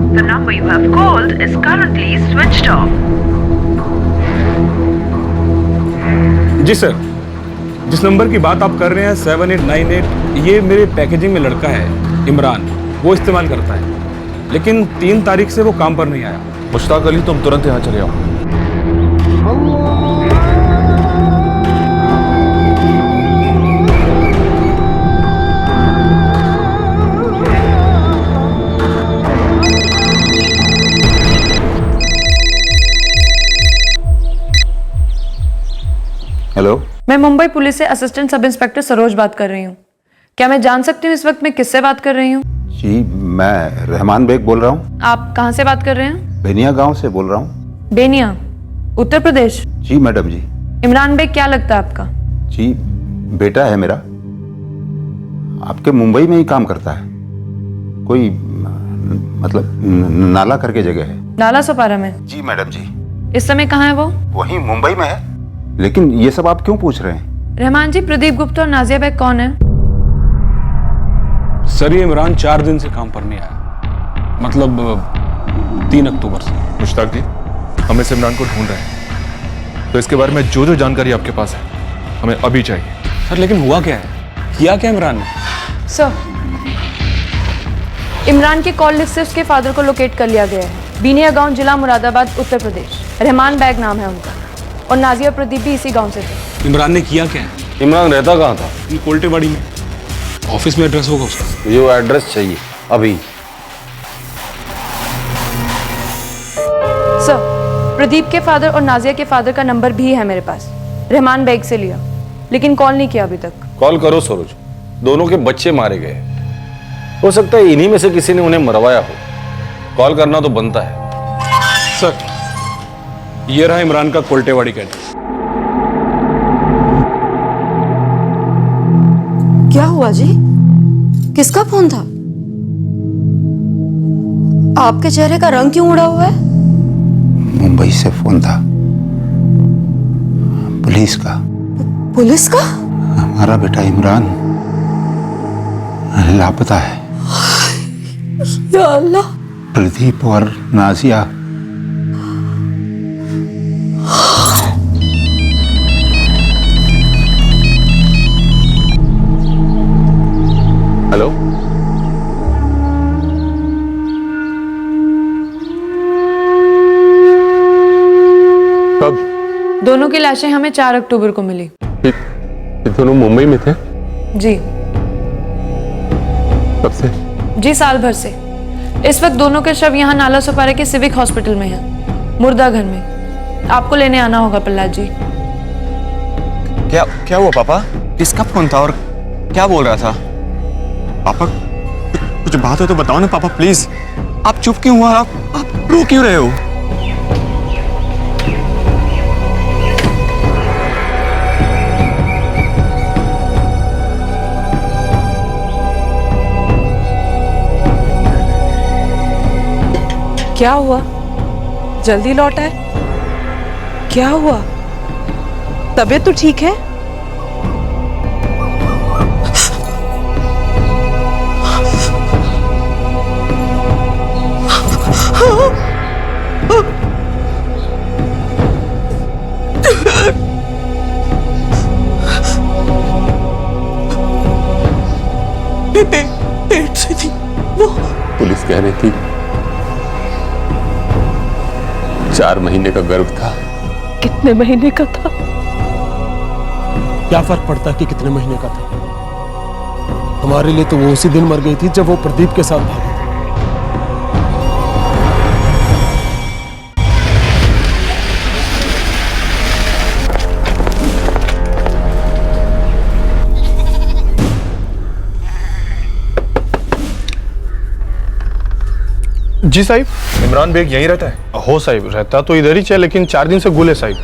The number you have called is currently switched off. जी सर, जिस नंबर की बात आप कर रहे हैं 7898, ये मेरे पैकेजिंग में लड़का है इमरान, वो इस्तेमाल करता है, लेकिन 3 तारीख से वो काम पर नहीं आया। मुश्ताक अली, तुम तुरंत यहाँ चले आओ। हेलो, मैं मुंबई पुलिस से असिस्टेंट सब इंस्पेक्टर सरोज बात कर रही हूँ। क्या मैं जान सकती हूँ इस वक्त मैं किससे बात कर रही हूँ? जी मैं रहमान बेग बोल रहा हूँ। आप कहाँ से बात कर रहे हैं? बेनिया गांव से बोल रहा हूँ। बेनिया, उत्तर प्रदेश? जी मैडम जी। इमरान बेग क्या लगता है आपका? जी बेटा है मेरा, आपके मुंबई में ही काम करता है, कोई मतलब नाला करके जगह है। नाला सोपारा में? जी मैडम जी। इस समय कहाँ है वो? वहीं मुंबई में है। लेकिन ये सब आप क्यों पूछ रहे हैं? रहमान जी, प्रदीप गुप्ता और नाजिया बेग कौन है? सर ये इमरान 4 दिन से काम पर नहीं आया, मतलब 3 अक्टूबर से। मुश्ताक जी, हम इस इमरान को ढूंढ रहे हैं, तो इसके बारे में जो जानकारी आपके पास है हमें अभी चाहिए। सर लेकिन हुआ क्या है, किया क्या इमरान ने? सर इमरान के कॉल लिस्ट से उसके फादर को लोकेट कर लिया गया है। बीनिया गांव, जिला मुरादाबाद, उत्तर प्रदेश। रहमान बैग नाम है उनका। और नाजिया प्रदीप भी इसी गांव से थे। इमरान ने किया क्या है? इमरान रहता कहाँ था? कोल्टेवाड़ी में। ऑफिस में एड्रेस होगा उसका। मुझे वो एड्रेस चाहिए अभी। सर, प्रदीप के फादर और नाजिया के फादर का नंबर भी है मेरे पास। रहमान बैग से लिया, लेकिन कॉल नहीं किया अभी तक। कॉल करो सरोज, दोनों के बच्चे मारे गए, हो सकता है इन्हीं में से किसी ने उन्हें मरवाया हो। कॉल करना तो बनता है। सर, ये रहा इमरान का कोल्टेवाड़ी का एड्रेस। क्या हुआ जी? किसका फोन था? आपके चेहरे का रंग क्यों उड़ा हुआ है? मुंबई से फोन था, पुलिस का। पुलिस का? हमारा बेटा इमरान लापता है। या अल्लाह। प्रदीप और नाजिया हेलो, कब? दोनों की लाशें हमें 4 अक्टूबर को मिली। ये दोनों मुंबई में थे? जी। कब से? जी, साल भर से। इस वक्त दोनों के शव यहाँ नाला सुपारे के सिविक हॉस्पिटल में हैं, मुर्दा घर में। आपको लेने आना होगा प्रहलाद जी। क्या हुआ पापा? किसका फोन था और क्या बोल रहा था? पापा, कुछ बात हो तो बताओ ना पापा, प्लीज। आप चुप क्यों हुआ? आप रो क्यों रहे हो? क्या हुआ? जल्दी लौट आए? क्या हुआ? तबीयत तो ठीक है? पेट से थी वो। पुलिस कह रही थी 4 महीने का गर्भ था। कितने महीने का था? क्या फर्क पड़ता है कि कितने महीने का था? हमारे लिए तो वो उसी दिन मर गई थी जब वो प्रदीप के साथ भागी थी। जी साहिब। इमरान बेग यहीं रहता है? हो साहिब, रहता तो इधर ही है, लेकिन 4 दिन से गुल है साहिब।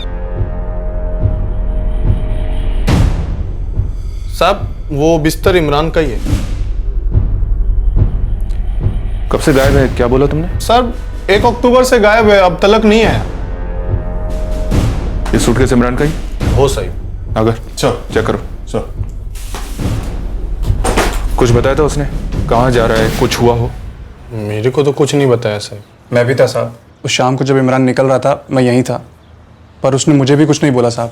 साहब, वो बिस्तर इमरान का ही है। कब से गायब है? क्या बोला तुमने? सर, 1 अक्टूबर से गायब है, अब तलक नहीं आया। ये सूटकेस इमरान का ही? हो साहिब। अगर चेक करो। सर, कुछ बताया था उसने? कहाँ जा रहा है? कुछ हुआ हो? मेरे को तो कुछ नहीं बताया साहब। मैं भी था साहब। उस शाम को जब इमरान निकल रहा था मैं यहीं था, पर उसने मुझे भी कुछ नहीं बोला साहब।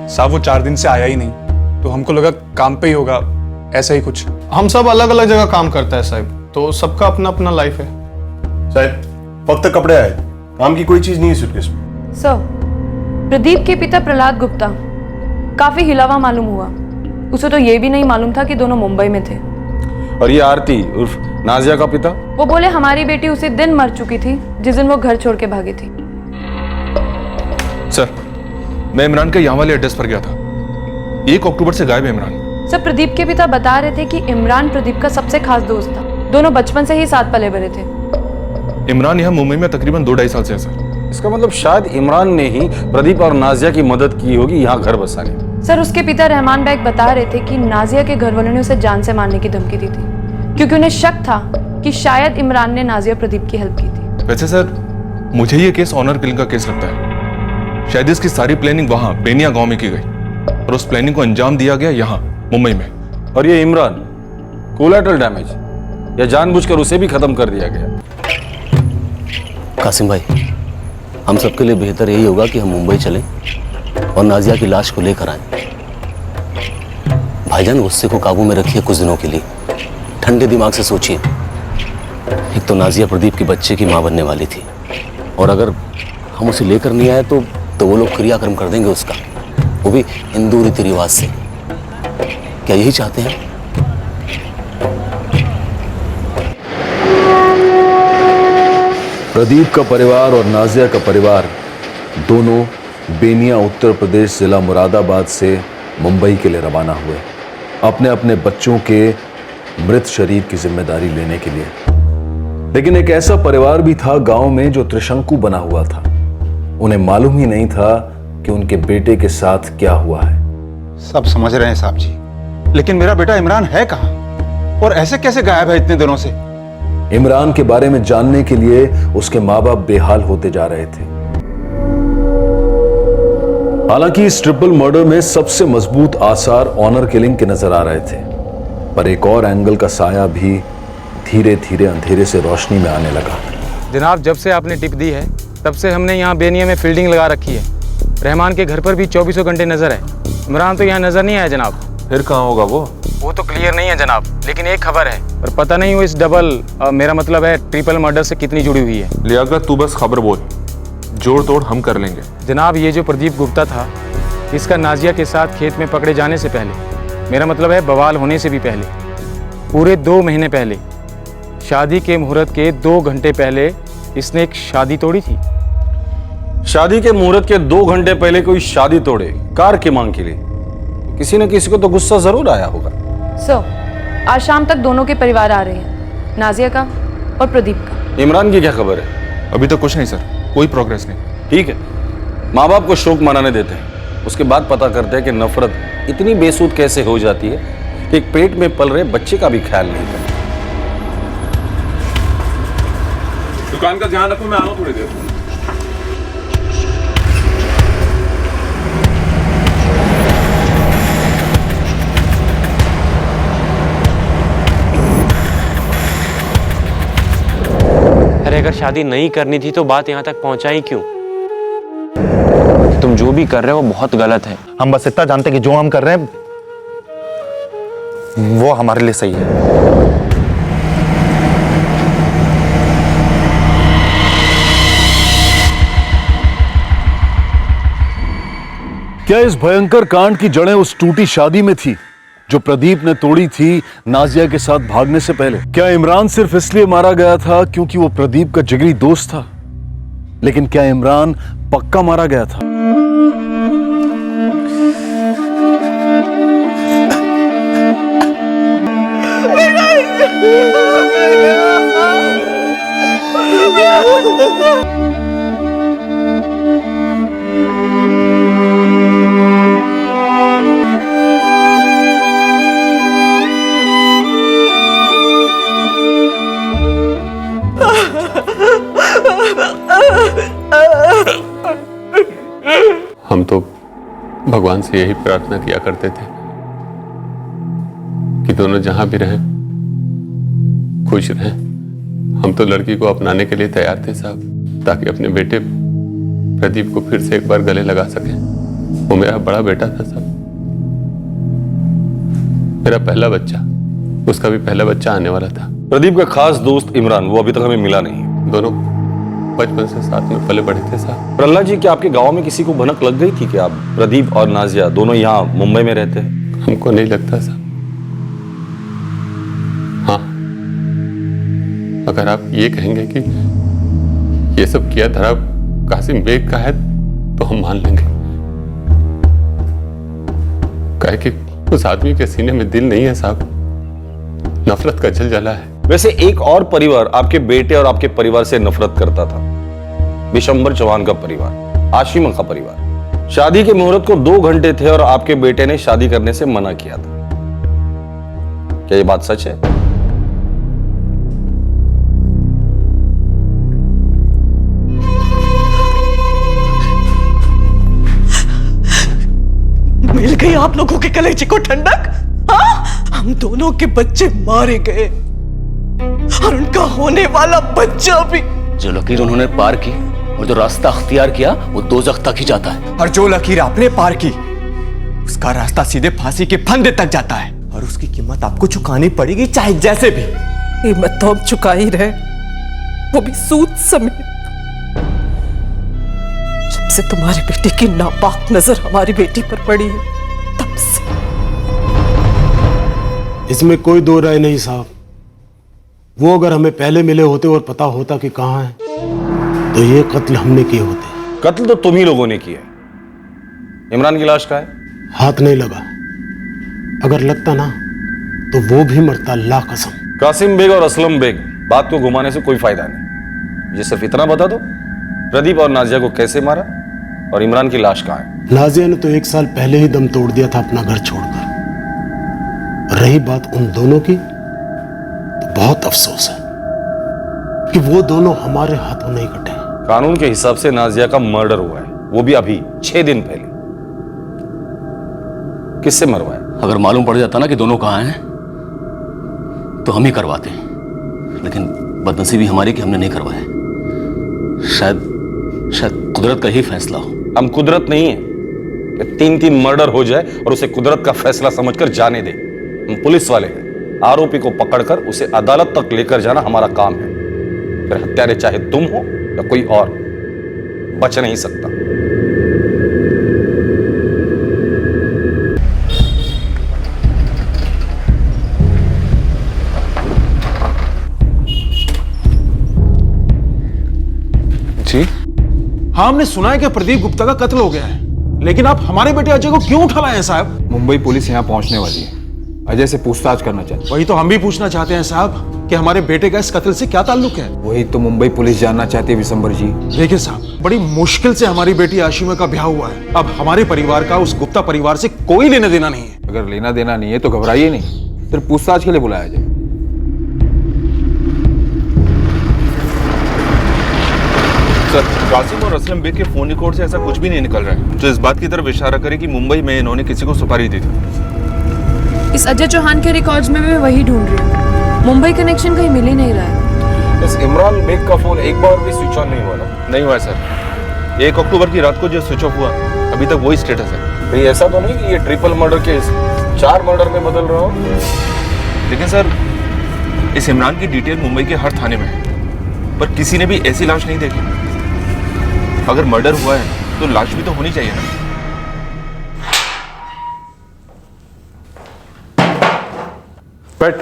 साहब, वो 4 दिन से आया ही नहीं, तो हमको लगा काम पे ही होगा, ऐसा ही कुछ। हम सब अलग अलग जगह काम करता है साहब, तो सबका अपना अपना लाइफ है। साहब, फक्त कपड़े आए, काम की कोई चीज नहीं है सूटकेस में। सर, प्रदीप के पिता प्रहलाद गुप्ता काफी हिलावा मालूम हुआ। उसे तो ये भी नहीं मालूम था कि दोनों मुंबई में थे। और ये आरती उर्फ नाजिया का पिता? वो बोले हमारी बेटी उसी दिन मर चुकी थी जिस दिन वो घर छोड़ के भागी थी। सर, मैं इमरान के यहाँ वाले एड्रेस पर गया था। 1 अक्टूबर से गायब है इमरान। सर, प्रदीप के पिता बता रहे थे कि इमरान प्रदीप का सबसे खास दोस्त था। दोनों बचपन से ही साथ पले बड़े थे। इमरान यहाँ मुंबई में तकरीबन 2-2.5 साल से है सर। इसका मतलब शायद इमरान ने ही प्रदीप और नाजिया की मदद की होगी यहाँ घर बसाने में। सर, उसके पिता रहमान बैग बता रहे थे कि नाजिया के घर वालों ने उसे जान से मारने की धमकी दी थी, क्योंकि उन्हें शक था कि शायद इमरान ने नाजिया प्रदीप की हेल्प की थी। वैसे सर, मुझे ये केस ऑनर किलिंग का केस लगता है। शायद इसकी सारी प्लानिंग वहाँ बेनिया गांव में की गई और उस प्लानिंग को अंजाम दिया गया यहाँ मुंबई में। और ये इमरान कोलैटरल डैमेज, या जानबूझकर उसे भी खत्म कर दिया गया? कासिम भाई, हम सबके लिए बेहतर यही होगा कि हम मुंबई चलें और नाजिया की लाश को लेकर आए। भाईजान, गुस्से को काबू में रखिए कुछ दिनों के लिए, ठंडे दिमाग से सोचिए। एक तो नाजिया प्रदीप के बच्चे की मां बनने वाली थी, और अगर हम उसे लेकर नहीं आए तो वो लोग क्रियाक्रम कर देंगे उसका, वो भी हिंदू रीति रिवाज से। क्या यही चाहते हैं? प्रदीप का परिवार और नाजिया का परिवार दोनों बेनिया उत्तर प्रदेश जिला मुरादाबाद से मुंबई के लिए रवाना हुए, अपने अपने बच्चों के मृत शरीर की जिम्मेदारी लेने के लिए। लेकिन एक ऐसा परिवार भी था गांव में जो त्रिशंकु बना हुआ था। उन्हें मालूम ही नहीं था कि उनके बेटे के साथ क्या हुआ है। सब समझ रहे हैं साहब जी, लेकिन मेरा बेटा इमरान है कहां और ऐसे कैसे गायब है इतने दिनों से? इमरान के बारे में जानने के लिए उसके माँ बाप बेहाल होते जा रहे थे। हालांकि इस ट्रिपल मर्डर में सबसे मजबूत आसार ऑनर किलिंग के नजर आ रहे थे, पर एक और एंगल का साया भी धीरे धीरे अंधेरे से रोशनी में आने लगा। जनाब, जब से आपने टिप दी है तब से हमने यहाँ बेनिया में फील्डिंग लगा रखी है। रहमान के घर पर भी 24 घंटे नजर है। इमरान तो यहाँ नजर नहीं आया जनाब। फिर कहाँ होगा वो तो क्लियर नहीं है जनाब, लेकिन एक खबर है, पर पता नहीं वो इस मेरा मतलब है ट्रिपल मर्डर से कितनी जुड़ी हुई है। लियाकत, तू बस खबर बोल, जोड़ तोड़ हम कर लेंगे। जनाब, ये जो प्रदीप गुप्ता था, इसका नाजिया के साथ खेत में पकड़े जाने से पहले, मेरा मतलब है बवाल होने से भी पहले, पूरे 2 महीने पहले, शादी के मुहूर्त के 2 घंटे पहले इसने एक शादी तोड़ी थी। शादी के मुहूर्त के 2 घंटे पहले कोई शादी तोड़े कार की मांग के लिए, किसी न किसी को तो गुस्सा जरूर आया होगा। आज शाम तक दोनों के परिवार आ रहे हैं, नाजिया का और प्रदीप का। इमरान की क्या खबर है? अभी तो कुछ नहीं सर, कोई प्रोग्रेस नहीं। ठीक है, माँ बाप को शोक मनाने देते हैं, उसके बाद पता करते हैं कि नफरत इतनी बेसूद कैसे हो जाती है कि एक पेट में पल रहे बच्चे का भी ख्याल नहीं करते। दुकान का ध्यान रखो, मैं आ रहा हूँ थोड़ी देर। अरे अगर शादी नहीं करनी थी तो बात यहाँ तक पहुँचाई क्यों? तुम जो भी कर रहे हो वो बहुत गलत है। हम बस इतना जानते हैं कि जो हम कर रहे हैं वो हमारे लिए सही है। क्या इस भयंकर कांड की जड़ें उस टूटी शादी में थी जो प्रदीप ने तोड़ी थी नाजिया के साथ भागने से पहले? क्या इमरान सिर्फ इसलिए मारा गया था क्योंकि वो प्रदीप का जिगरी दोस्त था? लेकिन क्या इमरान पक्का मारा गया था? हम तो भगवान से यही प्रार्थना किया करते थे कि दोनों जहां भी रहें खुश रहें। हम तो लड़की को अपनाने के लिए तैयार थे साहब, ताकि अपने बेटे प्रदीप को फिर से एक बार गले लगा सकें। वो मेरा बड़ा बेटा था साहब, मेरा पहला बच्चा, उसका भी पहला बच्चा आने वाला था। प्रदीप का खास दोस्त इमरान, वो अभी तक हमें मिला नहीं। दोनों बचपन से साथ में पले बढ़े थे साहब। प्रहलाद जी, क्या आपके गांव में किसी को भनक लग गई थी कि आप प्रदीप और नाजिया दोनों यहाँ मुंबई में रहते हैं? हमको नहीं लगता साहब। हाँ, अगर आप ये कहेंगे कि ये सब किया धरा कासिम बेग का है तो हम मान लेंगे, काहे कि उस आदमी के सीने में दिल नहीं है साहब, नफरत का जल जला है। वैसे एक और परिवार आपके बेटे और आपके परिवार से नफरत करता था, विशंबर चौहान का परिवार, आशिमा का परिवार। शादी के मुहूर्त को 2 घंटे थे और आपके बेटे ने शादी करने से मना किया था। क्या ये बात सच है? मिल गई आप लोगों के कलेजे को ठंडक? हाँ, हम दोनों के बच्चे मारे गए। उनका होने वाला बच्चा भी। जो लकीर उन्होंने पार की और जो रास्ता अख्तियार किया वो दोज़ख तक ही जाता है। और जो लकीर आपने पार की उसका रास्ता सीधे फांसी के फंदे तक जाता है, और उसकी कीमत आपको चुकानी पड़ेगी चाहे जैसे भी। कीमत तो हम चुका ही रहे, वो भी सूद समेत। जब से तुम्हारी बेटी की नापाक नजर हमारी बेटी पर पड़ी है तब से। इसमें कोई दो राय नहीं साहब। वो अगर हमें पहले मिले होते और पता होता कि कहाँ है तो ये कत्ल हमने किए होते। कत्ल तो तुम ही लोगों ने किया है। इमरान की लाश कहाँ है? हाथ नहीं लगा, अगर लगता ना तो वो भी मरता, अल्लाह कसम। कासिम बेग और असलम बेग, बात को घुमाने से कोई फायदा नहीं। ये सिर्फ इतना बता दो, प्रदीप और नाजिया को कैसे मारा और इमरान की लाश कहाँ है? नाजिया ने तो 1 साल पहले ही दम तोड़ दिया था अपना घर छोड़कर। रही बात उन दोनों की, तो बहुत अफसोस है कि वो दोनों हमारे हाथों नहीं कटे। कानून के हिसाब से नाजिया का मर्डर हुआ है, वो भी अभी 6 दिन पहले। किससे मरवाया? अगर मालूम पड़ जाता ना कि दोनों कहाँ हैं तो हम ही करवाते, लेकिन बदनसीबी हमारी कि हमने नहीं करवाया। शायद कुदरत का ही फैसला हो। हम कुदरत नहीं है कि 3-3 मर्डर हो जाए और उसे कुदरत का फैसला समझकर जाने दे। हम पुलिस वाले हैं, आरोपी को पकड़कर उसे अदालत तक लेकर जाना हमारा काम है। फिर हत्यारे चाहे तुम हो या कोई और, बच नहीं सकता। जी हाँ, हमने सुना है कि प्रदीप गुप्ता का कत्ल हो गया है, लेकिन आप हमारे बेटे अजय को क्यों उठा लाए हैं साहब? मुंबई पुलिस यहाँ पहुंचने वाली है, अजय से पूछताछ करना चाहते हैं। वही तो हम भी पूछना चाहते हैं साहब कि हमारे बेटे का इस कत्ल से क्या ताल्लुक है? वही तो मुंबई पुलिस जानना चाहती है विशंबर जी। देखिए साहब, बड़ी मुश्किल से हमारी बेटी आशिमा का ब्याह हुआ है। अब हमारे परिवार का उस गुप्ता परिवार से कोई लेना देना नहीं है। अगर लेना देना नहीं है तो घबराइए नहीं, सिर्फ पूछताछ के लिए बुलाया जाए। सर, कासिम और असलम बेग के फोन रिकॉर्ड से ऐसा कुछ भी नहीं निकल रहा है जो इस बात की तरफ इशारा करे कि मुंबई में इन्होंने किसी को सुपारी दी थी। इस अजय चौहान के रिकॉर्ड्स में मैं वही ढूंढ रही हूँ। मुंबई कनेक्शन कहीं मिल ही नहीं रहा है। इस इमरान बेग का फोन एक बार भी स्विच ऑन नहीं हुआ ना? नहीं हुआ है सर। 1 अक्टूबर की रात को जो स्विच ऑफ हुआ अभी तक वही स्टेटस है। भाई ऐसा तो नहीं कि ये ट्रिपल मर्डर केस 4 मर्डर में बदल रहा हो? लेकिन सर, इस इमरान की डिटेल मुंबई के हर थाने में है, पर किसी ने भी ऐसी लाश नहीं देखी। अगर मर्डर हुआ है तो लाश भी तो होनी चाहिए ना। बैठ।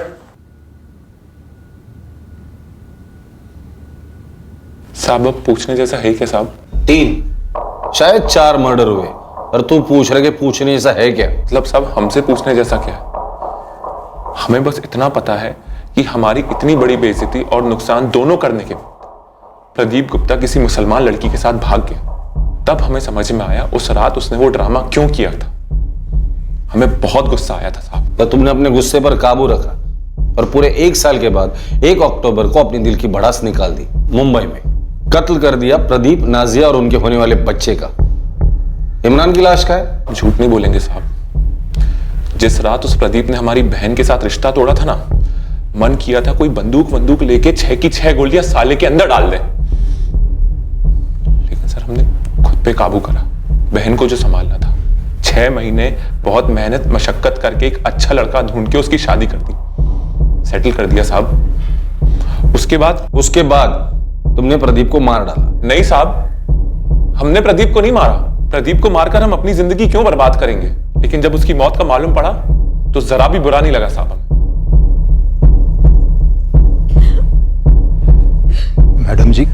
साहब, अब पूछने जैसा है क्या साहब? 3 शायद 4 मर्डर हुए और तू पूछ रहे कि पूछने जैसा है क्या? मतलब साहब, हमसे पूछने जैसा क्या है? हमें बस इतना पता है कि हमारी इतनी बड़ी बेइज्जती और नुकसान दोनों करने के बाद प्रदीप गुप्ता किसी मुसलमान लड़की के साथ भाग गया। तब हमें समझ में आया उस रात उसने वो ड्रामा क्यों किया था। हमें बहुत गुस्सा आया था साहब। तो तुमने अपने गुस्से पर काबू रखा और पूरे 1 साल के बाद 1 अक्टूबर को अपनी दिल की भड़ास निकाल दी। मुंबई में कत्ल कर दिया प्रदीप, नाजिया और उनके होने वाले बच्चे का। इमरान की लाश का है? झूठ नहीं बोलेंगे साहब। जिस रात उस प्रदीप ने हमारी बहन के साथ रिश्ता तोड़ा था ना, मन किया था कोई बंदूक लेके 6 की 6 गोलियां साले के अंदर डाल दे। लेकिन सर, हमने खुद पे काबू करा। बहन को जो संभालना था, 6 महीने बहुत मेहनत मशक्कत करके एक अच्छा लड़का ढूंढ के उसकी शादी कर दी, सेटल कर दिया साहब। उसके बाद तुमने प्रदीप को मार डाला? नहीं साहब, हमने प्रदीप को नहीं मारा। प्रदीप को मारकर हम अपनी जिंदगी क्यों बर्बाद करेंगे? लेकिन जब उसकी मौत का मालूम पड़ा तो जरा भी बुरा नहीं लगा साहब हमें। मैडम जी,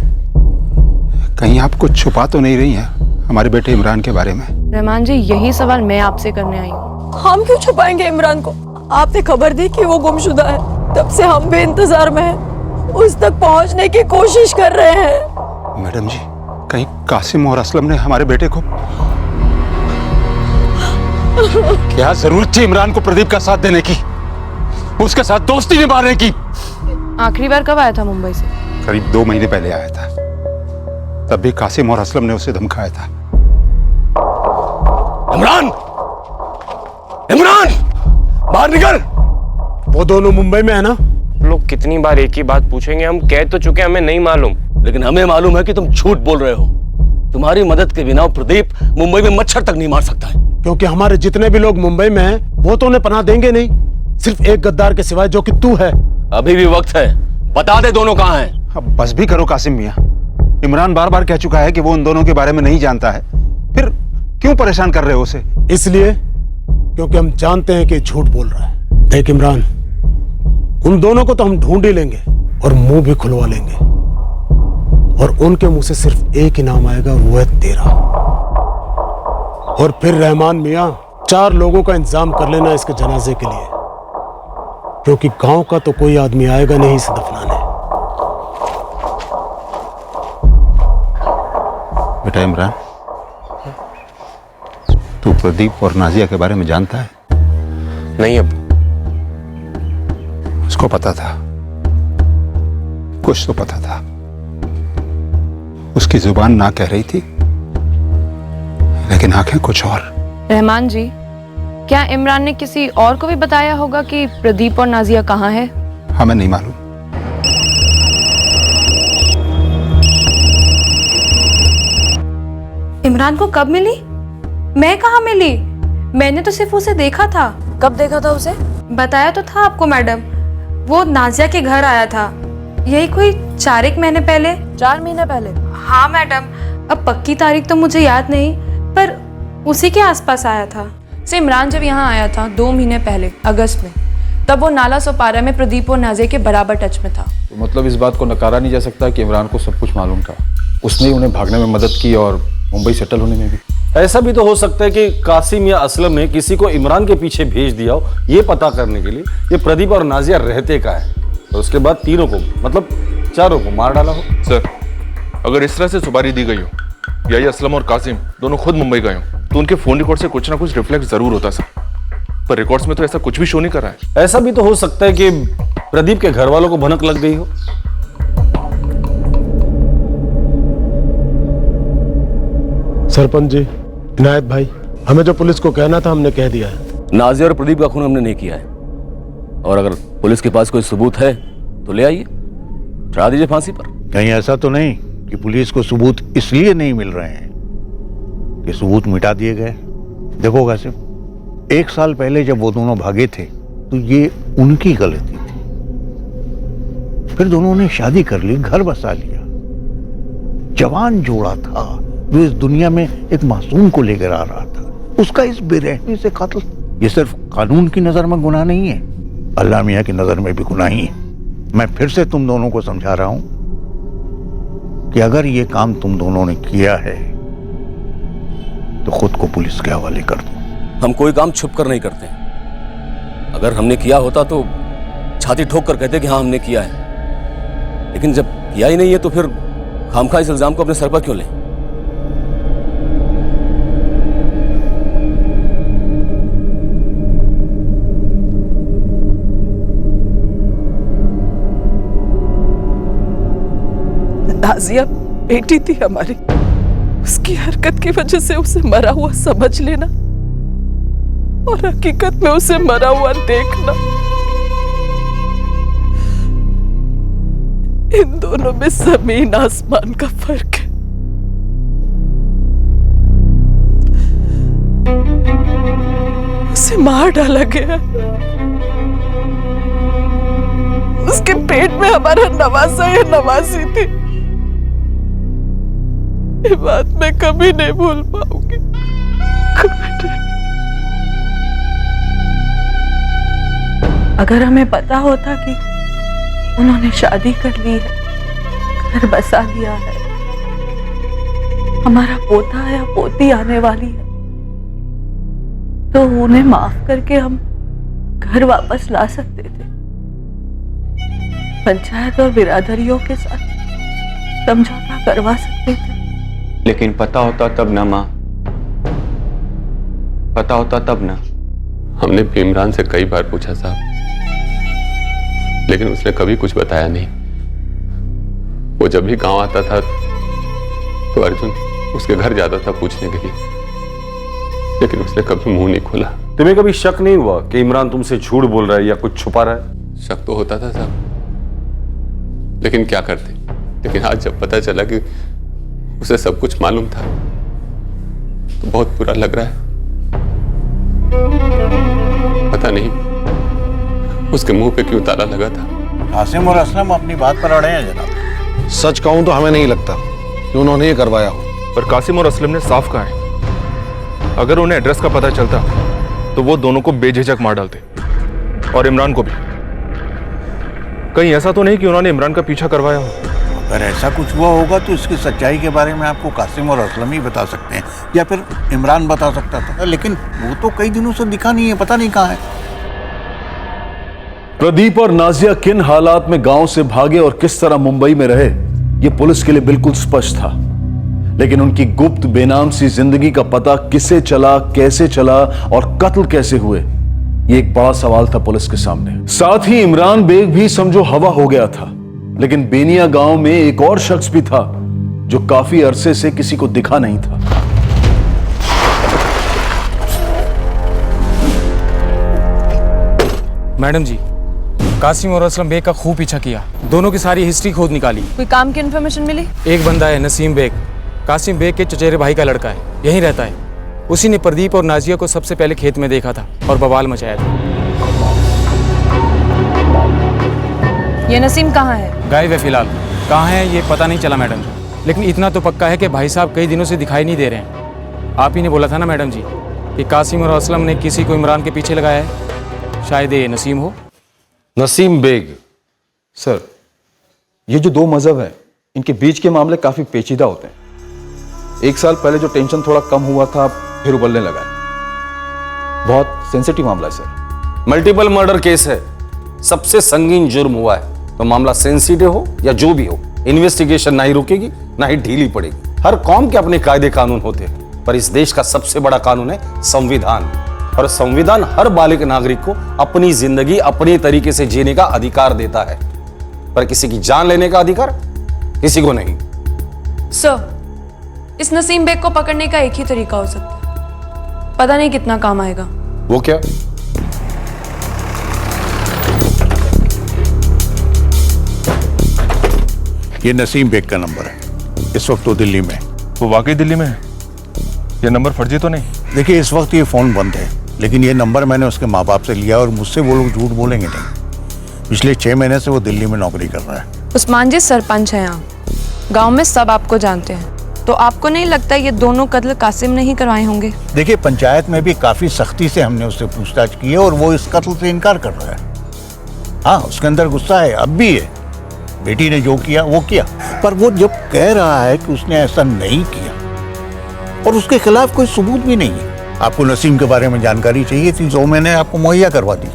कहीं आप कुछ छुपा तो नहीं रही हैं हमारे बेटे इमरान के बारे में? रहमान जी, यही सवाल मैं आपसे करने आई हूँ। हम क्यों छुपाएंगे इमरान को? आपने खबर दी कि वो गुमशुदा है, तब से हम भी इंतजार में हैं। उस तक पहुंचने की कोशिश कर रहे हैं। मैडम जी, कहीं कासिम और असलम ने हमारे बेटे को... क्या जरूरत थी इमरान को प्रदीप का साथ देने की, उसके साथ दोस्ती निभाने की? आखिरी बार कब आया था मुंबई से? करीब 2 महीने पहले आया था। तब भी कासिम और असलम ने उसे धमकाया था। इमरान! इमरान! बाहर निकल! वो दोनों मुंबई में है ना? लोग कितनी बार एक ही बात पूछेंगे? हम कह तो चुके, हमें नहीं मालूम। लेकिन हमें मालूम है कि तुम झूठ बोल रहे हो। तुम्हारी मदद के बिना प्रदीप मुंबई में मच्छर तक नहीं मार सकता है। क्योंकि हमारे जितने भी लोग मुंबई में हैं वो तो उन्हें पनाह देंगे नहीं, सिर्फ एक गद्दार के सिवाय जो कि तू है। अभी भी वक्त है, बता दे दोनों कहाँ हैं। अब बस भी करो कासिम मियां। इमरान बार बार कह चुका है कि वो उन दोनों के बारे में नहीं जानता है, फिर क्यों परेशान कर रहे हो उसे? इसलिए क्योंकि हम जानते हैं कि झूठ बोल रहा है। देख इमरान, उन दोनों को तो हम ढूंढ ही लेंगे और मुंह भी खुलवा लेंगे, और उनके मुंह से सिर्फ एक ही नाम आएगा, वो है तेरा। और फिर रहमान मियां 4 लोगों का इंतजाम कर लेना इसके जनाजे के लिए, क्योंकि गांव का तो कोई आदमी आएगा नहीं इसे दफनाने। बेटा इमरान, तू प्रदीप और नाजिया के बारे में जानता है? नहीं अब। उसको पता था, कुछ तो पता था। उसकी जुबान ना कह रही थी, लेकिन आंखें कुछ और। रहमान जी, क्या इमरान ने किसी और को भी बताया होगा कि प्रदीप और नाजिया कहाँ है? हमें नहीं मालूम। इमरान को कब मिली? मैं कहाँ मिली? मैंने तो सिर्फ उसे देखा था। कब देखा था उसे? बताया तो था आपको मैडम, वो नाजिया के घर आया था, यही कोई 4 महीने पहले। 4 महीने पहले? हाँ मैडम, अब पक्की तारीख तो मुझे याद नहीं, पर उसी के आसपास आया था। से इमरान जब यहाँ आया था 2 महीने पहले अगस्त में, तब वो नाला सोपारा में प्रदीप और नाजिया के बराबर टच में था। तो मतलब इस बात को नकारा नहीं जा सकता कि इमरान को सब कुछ मालूम था। उसने उन्हें भागने में मदद की और मुंबई सेटल होने में भी। ऐसा भी तो हो सकता है कि कासिम या असलम ने किसी को इमरान के पीछे भेज दिया हो, ये पता करने के लिए कि प्रदीप और नाजिया रहते का है, और उसके बाद तीनों को, मतलब 4 को मार डाला हो। सर, अगर इस तरह से सुपारी दी गई हो या ये असलम और कासिम दोनों खुद मुंबई गए हो, तो उनके फोन रिकॉर्ड से कुछ ना कुछ रिफ्लेक्ट जरूर होता सर, पर रिकॉर्ड्स में तो ऐसा कुछ भी शो नहीं कर रहा है। ऐसा भी तो हो सकता है कि प्रदीप के घर वालों को भनक लग गई हो। सरपंच जी, इनायत भाई, हमें जो पुलिस को कहना था हमने कह दिया है। नाजिया और प्रदीप का खून हमने नहीं किया है, और अगर पुलिस के पास कोई सबूत है तो ले आइए, चढ़ा दीजिए फांसी पर। कहीं ऐसा तो नहीं कि पुलिस को सबूत इसलिए नहीं मिल रहे हैं कि सबूत मिटा दिए गए? देखो कासिम, 1 साल पहले जब वो दोनों भागे थे तो ये उनकी गलती थी। फिर दोनों ने शादी कर ली, घर बसा लिया, जवान जोड़ा था जो इस दुनिया में एक मासूम को लेकर आ रहा था, उसका इस बेरहमी से कत्ल। ये सिर्फ कानून की नजर में गुनाह नहीं है, अल्लाह मियां की नजर में भी गुनाह ही है। मैं फिर से तुम दोनों को समझा रहा हूं कि अगर ये काम तुम दोनों ने किया है तो खुद को पुलिस के हवाले कर दो। हम कोई काम छुप कर नहीं करते, अगर हमने किया होता तो छाती ठोक कर कहते कि हाँ हमने किया है, लेकिन जब किया ही नहीं है तो फिर खामखा इस इल्जाम को अपने सर पर क्यों लें? नाजिया बेटी थी हमारी, उसकी हरकत की वजह से उसे मरा हुआ समझ लेना और हकीकत में उसे मरा हुआ देखना, इन दोनों में जमीन आसमान का फर्क है। उसे मार डाला गया, उसके पेट में हमारा नवासा या नवासी थी। ये बात मैं कभी नहीं भूल पाऊंगी, कभी नहीं। अगर हमें पता होता कि उन्होंने शादी कर ली है, घर बसा लिया है, हमारा पोता या पोती आने वाली है, तो उन्हें माफ करके हम घर वापस ला सकते थे, पंचायत और बिरादरियों के साथ समझौता करवा सकते थे। लेकिन पता होता तब ना माँ, पता होता तब ना। हमने इमरान से कई बार पूछा साहब, लेकिन उसने कभी कुछ बताया नहीं। वो जब भी गांव आता था तो अर्जुन उसके घर जाता था पूछने के लिए, लेकिन उसने कभी मुंह नहीं खोला। तुम्हें कभी शक नहीं हुआ कि इमरान तुमसे झूठ बोल रहा है या कुछ छुपा रहा है? शक तो होता था साहब, लेकिन क्या करते। लेकिन आज जब पता चला कि उसे सब कुछ मालूम था तो बहुत बुरा लग रहा है। पता नहीं उसके मुंह पे क्यों ताला लगा था। कासिम और असलम अपनी बात पर अड़े हैं जनाब। सच कहूं तो हमें नहीं लगता कि उन्होंने ये करवाया हो। पर कासिम और असलम ने साफ कहा है, अगर उन्हें एड्रेस का पता चलता तो वो दोनों को बेझिझक मार डालते, और इमरान को भी। कहीं ऐसा तो नहीं कि उन्होंने इमरान का पीछा करवाया हो। अगर ऐसा कुछ हुआ होगा तो इसकी सच्चाई के बारे में आपको कासिम और असलम ही बता सकते हैं, या फिर इमरान बता सकता था। लेकिन वो तो कई दिनों से दिखा नहीं है, पता नहीं कहाँ है। प्रदीप और नाजिया किन हालात में गांव से भागे और किस तरह मुंबई में रहे, यह पुलिस के लिए बिल्कुल स्पष्ट था। लेकिन उनकी गुप्त बेनाम सी जिंदगी का पता किसे चला, कैसे चला और कत्ल कैसे हुए, यह एक बड़ा सवाल था पुलिस के सामने। साथ ही इमरान बेग भी समझो हवा हो गया था। लेकिन बेनिया गांव में एक और शख्स भी था जो काफी अरसे से किसी को दिखा नहीं था। मैडम जी, कासिम और असलम बेग का खूब पीछा किया, दोनों की सारी हिस्ट्री खोद निकाली। कोई काम की इन्फॉर्मेशन मिली? एक बंदा है नसीम बेग, कासिम बेग के चचेरे भाई का लड़का है, यहीं रहता है। उसी ने प्रदीप और नाजिया को सबसे पहले खेत में देखा था और बवाल मचाया था। ये नसीम कहाँ है? गायब है फिलहाल, कहाँ है ये पता नहीं चला मैडम, लेकिन इतना तो पक्का है कि भाई साहब कई दिनों से दिखाई नहीं दे रहे हैं। आप ही ने बोला था ना मैडम जी कि कासिम और असलम ने किसी को इमरान के पीछे लगाया है, शायद ये नसीम हो। नसीम बेग। सर, ये जो दो मजहब हैं, इनके बीच के मामले काफी पेचीदा होते हैं। एक साल पहले जो टेंशन थोड़ा कम हुआ था, फिर उबलने लगा है। बहुत सेंसिटिव मामला है सर। मल्टीपल मर्डर केस है, सबसे संगीन जुर्म हुआ है, तो मामला सेंसिटिव हो या जो भी हो, इन्वेस्टिगेशन ना ही रुकेगी ना ही ढीली पड़ेगी। हर कौम के अपने कायदे कानून होते हैं, पर इस देश का सबसे बड़ा कानून है संविधान। और संविधान हर बालिग नागरिक को अपनी जिंदगी अपने तरीके से जीने का अधिकार देता है, पर किसी की जान लेने का अधिकार किसी को नहीं। सर, इस नसीम बेग को पकड़ने का एक ही तरीका हो सकता है, पता नहीं कितना काम आएगा। वो क्या? ये नसीम बेग का नंबर है, इस वक्त वो दिल्ली में। वो वाकई दिल्ली में है? ये नंबर फर्जी तो नहीं? देखिए, इस वक्त ये फोन बंद है, लेकिन ये नंबर मैंने उसके माँ बाप से लिया और मुझसे वो लोग झूठ बोलेंगे नहीं। पिछले 6 महीने से वो दिल्ली में नौकरी कर रहा है। उस्मान जी सरपंच हैं यहाँ, गांव में सब आपको जानते हैं, तो आपको नहीं लगता ये दोनों कत्ल कासिम ने ही करवाए होंगे? देखिए, पंचायत में भी काफी सख्ती से हमने उससे पूछताछ की है और वो इस कत्ल से इनकार कर रहा है। हाँ, उसके अंदर गुस्सा है, अब भी है। बेटी ने जो किया वो किया, पर वो जब कह रहा है कि उसने ऐसा नहीं किया और उसके खिलाफ कोई सबूत भी नहीं है। आपको नसीम के बारे में जानकारी चाहिए थी, जो मैंने आपको मुहैया करवा दी।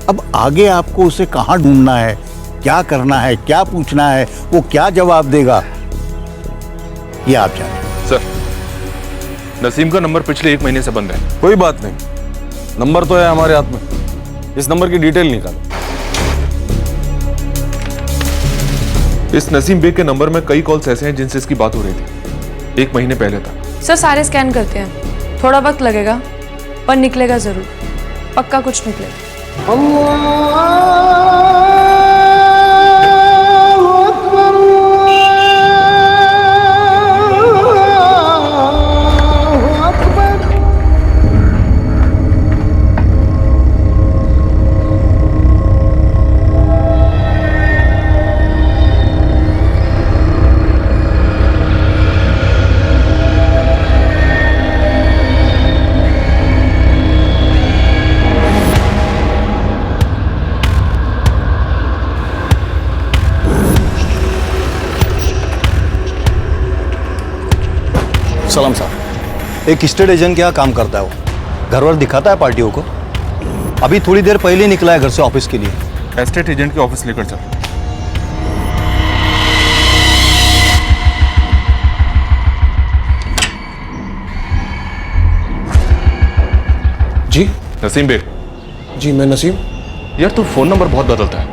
अब आगे आपको उसे कहाँ ढूंढना है, क्या करना है, क्या पूछना है, वो क्या जवाब देगा, ये आप जाने। सर, नसीम का नंबर पिछले 1 महीने से बंद है। कोई बात नहीं, नंबर तो है हमारे हाथ में, इस नंबर की डिटेल निकालो। इस नसीम बेग के नंबर में कई कॉल्स ऐसे हैं जिनसे इसकी बात हो रही थी, 1 महीने पहले तक। सर, सारे स्कैन करते हैं, थोड़ा वक्त लगेगा पर निकलेगा जरूर, पक्का कुछ निकलेगा। सलाम साहब, एक स्टेट एजेंट क्या काम करता है वो? घर वर दिखाता है पार्टियों को? अभी थोड़ी देर पहले ही निकला है घर से ऑफिस के लिए। एस्टेट एजेंट के ऑफिस लेकर चल। जी नसीम बेग। जी मैं नसीम। यार तू फोन नंबर बहुत बदलता है।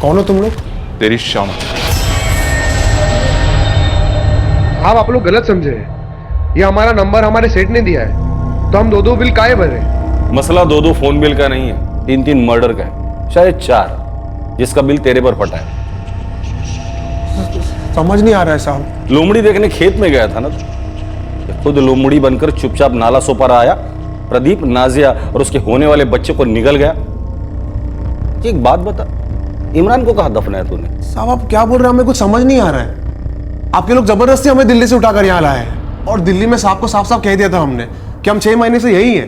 कौन हो तुम लोग? तेरी शाम। आप लोग गलत समझे हैं, ये हमारा नंबर हमारे सेठ ने दिया है, तो हम 2-2 बिल काहे भर रहे? मसला 2-2 फोन बिल का नहीं है, 3-3 मर्डर का है, शायद 4, जिसका बिल तेरे पर फटा है। समझ नहीं आ रहा है साहब। लोमड़ी देखने खेत में गया था ना तू? खुद लोमड़ी बनकर चुपचाप नाला सोपार आया, प्रदीप, नाजिया और उसके होने वाले बच्चे को निगल गया। एक बात बता, इमरान को कहाँ दफनाया तूने? साहब आप क्या बोल रहे हैं, हमें कुछ समझ नहीं आ रहा है। आपके लोग जबरदस्ती हमें दिल्ली से उठाकर यहाँ लाए हैं, और दिल्ली में साहब को साफ साफ कह दिया था हमने कि हम 6 महीने से यही है,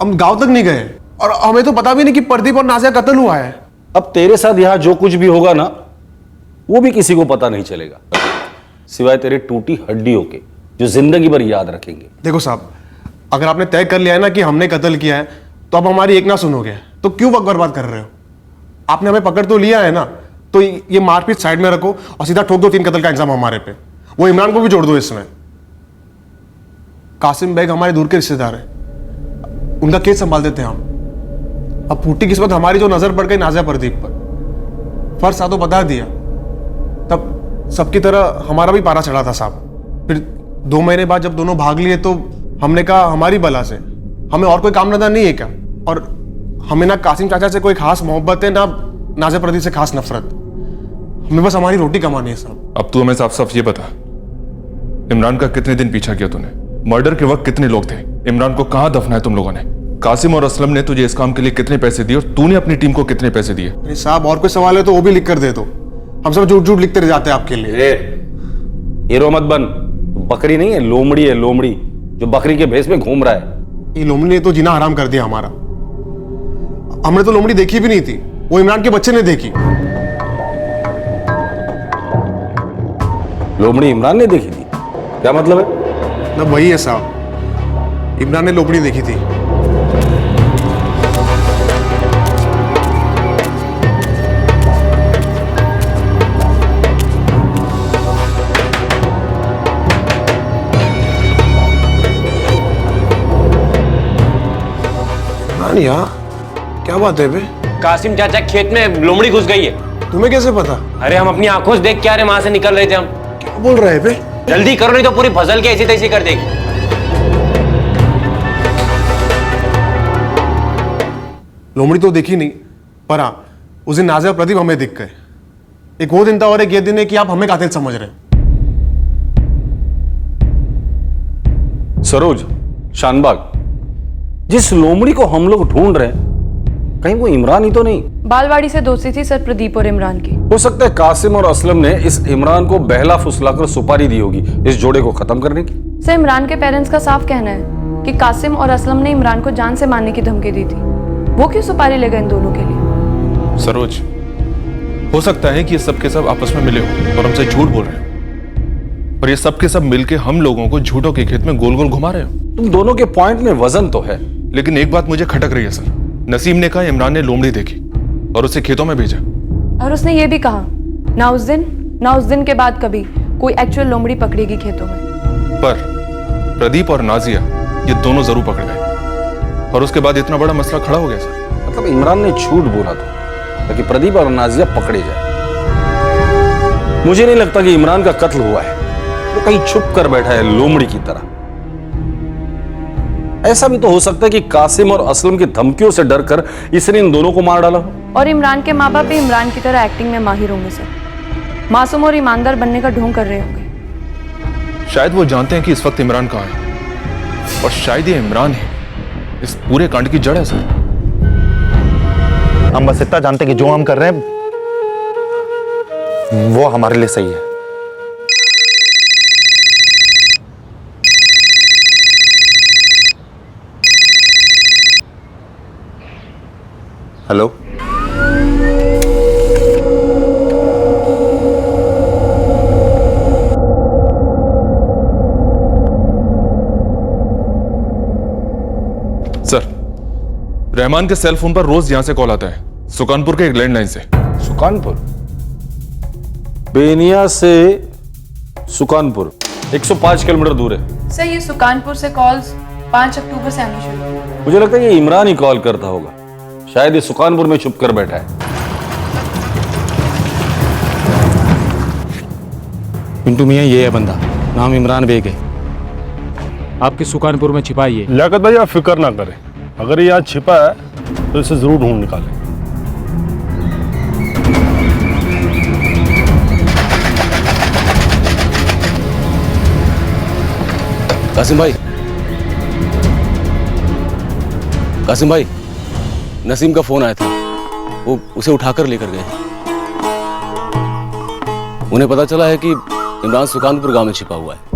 हम गांव तक नहीं गए, और हमें तो पता भी नहीं कि प्रदीप और नाजिया कत्ल हुआ है। अब तेरे साथ यहाँ जो कुछ भी होगा ना, वो भी किसी को पता नहीं चलेगा, सिवाय तेरे टूटी हड्डियों के, जो जिंदगी भर याद रखेंगे। देखो साहब, अगर आपने तय कर लिया है ना कि हमने कत्ल किया है, तो अब हमारी एक ना सुनोगे, तो क्यों वक्त बर्बाद कर रहे हो? आपने हमें पकड़ तो लिया है ना, तो ये मारपीट साइड में रखो और सीधा ठोक दो 3 कत्ल का इल्जाम हमारे पे। वो इमरान को भी जोड़ दो इसमें। कासिम बेग हमारे दूर के रिश्तेदार हैं, उनका केस संभाल देते हैं हम। अब फूटी किस्मत हमारी जो नजर पड़ गई नाजिया प्रदीप पर, फर्ज साधो बता दिया, तब सबकी तरह हमारा भी पारा चढ़ा था साहब। फिर 2 महीने बाद जब दोनों भाग लिए, तो हमने कहा हमारी बला से हमें और कोई काम धंधा नहीं है क्या? और हमें ना कासिम चाचा से कोई खास मोहब्बत है, ना नाजिया प्रदीप से खास नफरत। हमें बस हमारी रोटी कमानी है साहब। अब तू हमें साफ साफ ये बता, इमरान का कितने दिन पीछा किया तूने? मर्डर के वक्त कितने लोग थे? इमरान को कहां दफनाया तुम लोगों ने? कासिम और असलम ने तुझे इस काम के लिए कितने पैसे दिए, और तूने अपनी टीम को कितने पैसे दिए? अरे साहब, और कोई सवाल है तो वो भी लिख कर दे दो, हम सब झूठ झूठ लिखते रह जाते हैं आपके लिए। हीरो मत बन, बकरी नहीं है, लोमड़ी है, लोमड़ी, जो बकरी के भेष में घूम रहा है। ये लोमड़ी ने तो जीना हराम कर दिया हमारा। हमने तो लोमड़ी देखी भी नहीं थी, वो इमरान के बच्चे ने देखी। लोमड़ी इमरान ने देखी थी? क्या मतलब है? मतलब वही है साहब, इमरान ने लोमड़ी देखी थी। यहाँ क्या बात है बे? कासिम चाचा खेत में लोमड़ी घुस गई है। तुम्हें कैसे पता? अरे हम अपनी आंखों से देख के आ रहे, वहां से निकल रहे थे हम। क्या बोल रहे हैं बे? जल्दी करो नहीं तो पूरी फसल के ऐसी तैसी कर देगी। लोमड़ी तो देखी नहीं, पर हाँ उस दिन नाजिया प्रदीप हमें दिख गए। एक वो दिन था और एक ये दिन है कि आप हमें कातिल समझ रहे हैं। सरोज, शानबाग, जिस लोमड़ी को हम लोग ढूंढ रहे हैं, कहीं वो इमरान ही तो नहीं? बालवाड़ी से दोस्ती थी सर प्रदीप और इमरान की। हो सकता है कासिम और असलम ने इस इमरान को बहला फुसलाकर सुपारी दी होगी इस जोड़े को खत्म करने की। सर इमरान के पेरेंट्स का साफ कहना है कि कासिम और असलम ने इमरान को जान से मारने की धमकी दी थी। वो क्यों सुपारी ले गए इन दोनों के लिए? सरोज, हो सकता है कि ये सब के सब आपस में मिले हो और हमसे झूठ बोल रहे हो, और ये सब के सब मिलके हम लोगों को झूठों के खेत में गोल गोल घुमा रहे हो। तुम दोनों के पॉइंट में वजन तो है, लेकिन एक बात मुझे खटक रही है सर। नसीम ने कहा इमरान ने लोमड़ी देखी और उसे खेतों में भेजा, और उसने ये भी कहा ना उस दिन के बाद कभी कोई एक्चुअल लोमड़ी पकड़ेगी खेतों में। पर प्रदीप और नाजिया ये दोनों जरूर पकड़ गए, और उसके बाद इतना बड़ा मसला खड़ा हो गया सर। मतलब इमरान ने झूठ बोला था ताकि प्रदीप और नाजिया पकड़े जाए। मुझे नहीं लगता कि इमरान का कत्ल हुआ है, वो कहीं छुप कर बैठा है लोमड़ी की तरह। ऐसा भी तो हो सकता है कि कासिम और असलम की धमकियों से डरकर इसने इन दोनों को मार डाला हो। और इमरान के माँ बाप भी इमरान की तरह एक्टिंग में माहिर होंगे सर, मासूम और ईमानदार बनने का ढोंग कर रहे होंगे। शायद वो जानते हैं कि इस वक्त इमरान कहाँ है, और शायद ये इमरान है इस पूरे कांड की जड़ है सर। हम बस इतना जानते हैं कि जो हम कर रहे हैं वो हमारे लिए सही है। हेलो, सर, रहमान के सेल फोन पर रोज यहां से कॉल आता है, सुकानपुर के एक लैंडलाइन से। सुकानपुर? बेनिया से सुकानपुर 105 किलोमीटर दूर है। सर ये सुकानपुर से कॉल्स 5 अक्टूबर से आनी शुरू हुई। मुझे लगता है ये इमरान ही कॉल करता होगा, शायद ये सुकानपुर में छुप कर बैठा है। पिंटू मियां ये है बंदा, नाम इमरान बेग है, आपके सुकानपुर में छिपा है। लियाकत भाई आप फिक्र ना करें, अगर ये यहाँ छिपा है तो इसे जरूर ढूंढ निकालें। कासिम भाई, कासिम भाई, नसीम का फोन आया था, वो उसे उठाकर लेकर गए। उन्हें पता चला है कि इमरान सुकानपुर गांव में छिपा हुआ है।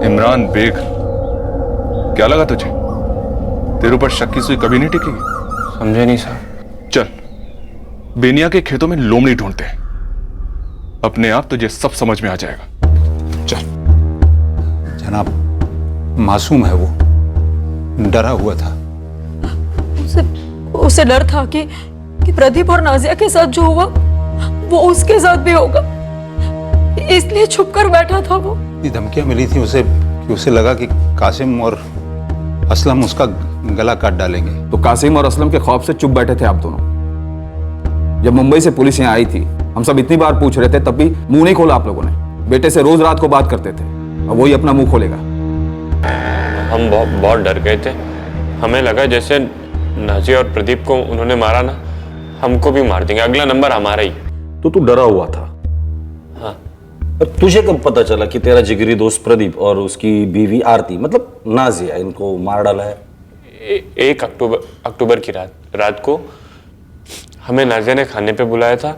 इमरान बेग, क्या लगा तुझे? तेरे ऊपर शक की सुई कभी नहीं टिकेगी। समझे नहीं साहब। चल बेनिया के खेतों में लोमड़ी ढूंढते हैं, अपने आप तुझे सब समझ में आ जाएगा। चल। जनाब, मासूम है वो, डरा हुआ था। उसे डर था कि प्रदीप और नाजिया के साथ जो हुआ वो उसके साथ भी होगा, इसलिए छुप कर बैठा था वो। धमकियां मिली थी उसे कि उसे लगा कि कासिम और असलम उसका गला काट डालेंगे। तो कासिम और असलम के खौफ से चुप बैठे थे आप दोनों। जब मुंबई से पुलिस यहाँ आई थी, हम सब इतनी बार पूछ रहे थे, तब भी मुंह नहीं खोला आप लोगों ने। बेटे से रोज रात को बात करते थे, अब वही अपना मुंह खोलेगा। हम बहुत डर गए थे। हमें लगा जैसे नाजिया और प्रदीप को उन्होंने मारा ना, हमको भी मार देंगे, अगला नंबर हमारा ही। तो तू डरा हुआ था। हाँ। तुझे कब पता चला कि तेरा जिगरी दोस्त प्रदीप और उसकी बीवी आरती, मतलब नाजिया, इनको मार डाला है? 1 अक्टूबर की रात को हमें नाजिया ने खाने पे बुलाया था।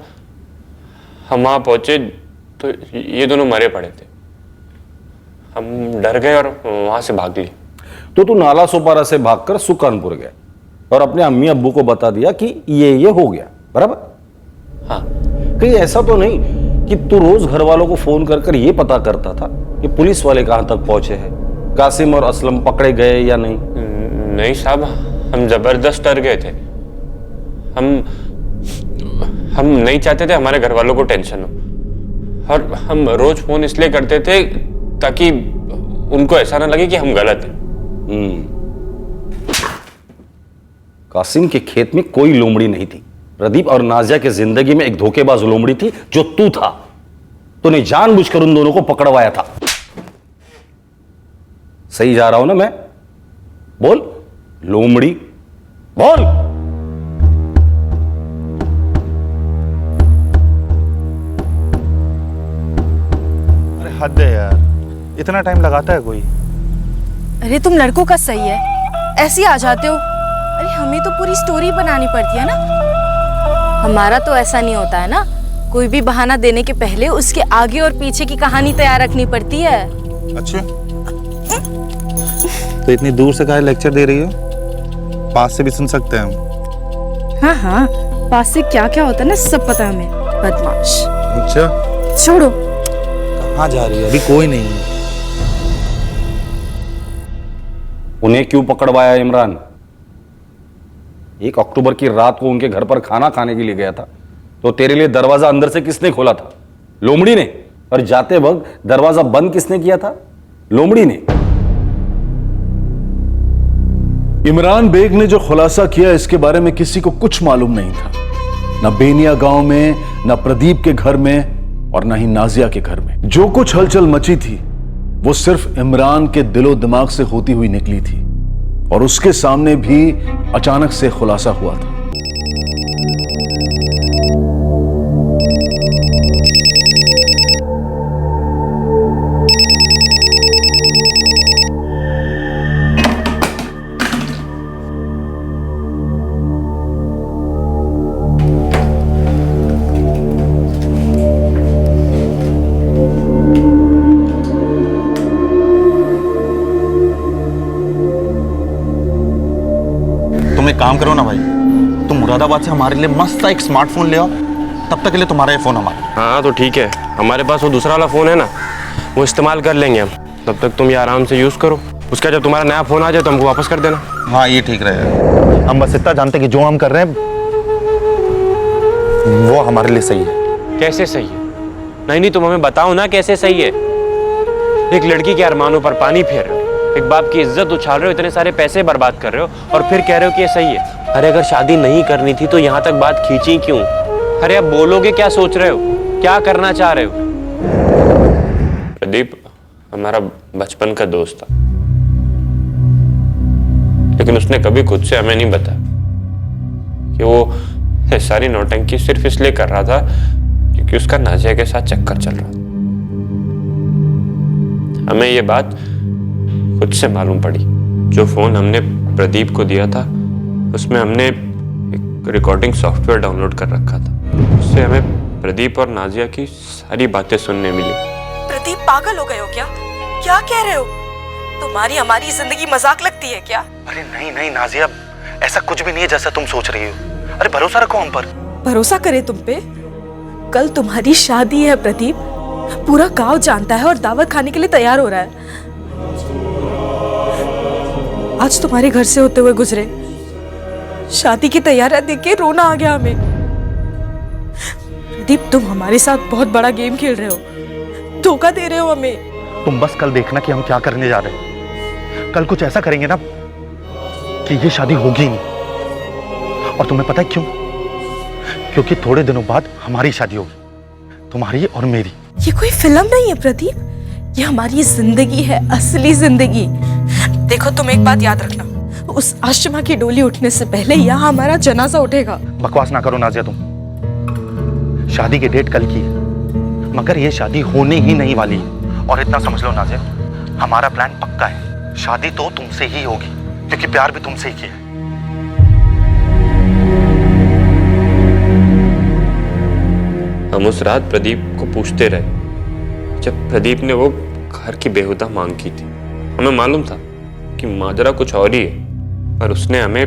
हम वहाँ पहुंचे तो ये दोनों मरे पड़े थे। हम डर गए और वहां से भाग लिए। तो तू नाला सोपारा से भागकर सुकानपुर गया और अपने अम्मी अब्बू को बता दिया कि ये हो गया, बराबर? हाँ। कहीं ऐसा तो नहीं कि तू रोज घर वालों को फोन कर ये पता करता था कि पुलिस वाले कहां तक पहुंचे हैं, कासिम और असलम पकड़े गए या नहीं? नहीं साहब, हम जबरदस्त डर गए थे। हम नहीं चाहते थे हमारे घर वालों को टेंशन हो, और हम रोज फोन इसलिए करते थे ताकि उनको ऐसा ना लगे कि हम गलत हैं। कासिम के खेत में कोई लोमड़ी नहीं थी। प्रदीप और नाजिया की जिंदगी में एक धोखेबाज लोमड़ी थी जो तू था। तूने जानबूझकर उन दोनों को पकड़वाया था। सही जा रहा हूं ना मैं? बोल लोमड़ी, बोल। अरे हद है यार, इतना टाइम लगाता है कोई? अरे तुम लड़कों का सही है, ऐसे ही आ जाते हो। अरे हमें तो पूरी स्टोरी बनानी पड़ती है ना। हमारा तो ऐसा नहीं होता है ना, कोई भी बहाना देने के पहले उसके आगे और पीछे की कहानी तैयार रखनी पड़ती है। अच्छा, तो इतनी दूर से काहे लेक्चर दे रही हो? पास से भी सुन सकते हैं हम। हाँ हाँ, पास से क्या क्या होता है ना सब पता है हमें, बदमाश। अच्छा छोड़ो। कहाँ जा रही है? अभी कोई नहीं है। उन्हें क्यों पकड़वाया इमरान? 1 अक्टूबर की रात को उनके घर पर खाना खाने के लिए गया था, तो तेरे लिए दरवाजा अंदर से किसने खोला था? लोमड़ी ने। और जाते वक्त दरवाजा बंद किसने किया था? लोमड़ी ने। इमरान बेग ने जो खुलासा किया इसके बारे में किसी को कुछ मालूम नहीं था, न बेनिया गांव में, न प्रदीप के घर में, और न ही नाजिया के घर में। जो कुछ हलचल मची थी वो सिर्फ इमरान के दिलो दिमाग से होती हुई निकली थी, और उसके सामने भी अचानक से खुलासा हुआ था। तुम एक काम करो ना भाई, तुम मुरादाबाद से हमारे लिए मस्त सा एक स्मार्टफोन ले आओ, तब तक के लिए तुम्हारा ये फोन हमारा। हाँ तो ठीक है, हमारे पास वो दूसरा वाला फ़ोन है ना, वो इस्तेमाल कर लेंगे हम। तब तक तुम ये आराम से यूज़ करो, उसका जब तुम्हारा नया फ़ोन आ जाए तो हमको वापस कर देना। हाँ ये ठीक रहेगा। हम बस इतना जानते कि जो हम कर रहे हैं वो हमारे लिए सही है। कैसे सही है? नहीं तुम हमें बताओ ना कैसे सही है। एक लड़की के अरमानों पर पानी फेर रहे हो, एक बाप की इज्जत उछाल रहे हो, इतने सारे पैसे बर्बाद कर रहे हो और फिर कह रहे हो कि ये सही है। अरे अगर शादी नहीं करनी थी तो यहाँ तक बात खींची क्यों? अरे अब बोलोगे क्या सोच रहे हो, क्या करना चाह रहे हो? प्रदीप हमारा बचपन का दोस्त था, लेकिन उसने कभी खुद से हमें नहीं बताया कि वो ये सारी नौटंकी सिर्फ इसलिए कर रहा था क्योंकि उसका नाजिया के साथ चक्कर चल रहा था। हमें ये बात खुद से मालूम पड़ी। जो फोन हमने प्रदीप को दिया था उसमें हमने एक रिकॉर्डिंग सॉफ्टवेयर डाउनलोड कर रखा था। उससे हमें प्रदीप और नाजिया की सारी बातें सुनने मिली। प्रदीप पागल हो गए हो क्या? क्या कह रहे हो? तुम्हारी हमारी जिंदगी मजाक लगती है क्या? अरे नहीं नहीं नाजिया, ऐसा कुछ भी नहीं है जैसा तुम सोच रही हो। अरे भरोसा रखो हम पर। भरोसा करे तुम पे? कल तुम्हारी शादी है प्रदीप, पूरा गांव जानता है और दावत खाने के लिए तैयार हो रहा है। आज तुम्हारे घर से होते हुए गुजरे, शादी की तैयारियां देख के रोना आ गया हमें। प्रदीप तुम हमारे साथ बहुत बड़ा गेम खेल रहे हो, धोखा दे रहे हो हमें। तुम बस कल देखना कि हम क्या करने जा रहे हैं। कल कुछ ऐसा करेंगे ना कि ये शादी होगी नहीं। और तुम्हें पता है क्यों? क्योंकि थोड़े दिनों बाद हमारी शादी होगी, तुम्हारी और मेरी। ये कोई फिल्म नहीं है प्रदीप, ये हमारी जिंदगी है, असली जिंदगी। देखो तुम एक बात याद रखना, उस आशिमा की डोली उठने से पहले यहाँ हमारा जनाजा उठेगा। बकवास ना करो नाजिया तुम। शादी की डेट कल की है, मगर ये शादी होने ही नहीं वाली है। और इतना समझ लो नाजिया, हमारा प्लान पक्का है। शादी तो तुमसे ही होगी, क्योंकि प्यार भी तुमसे ही किया है। हम उस रात प्रदीप को पूछते रहे जब प्रदीप ने वो घर की बेहुदा मांग की थी। हमें मालूम था कि माजरा कुछ और ही है, पर उसने हमें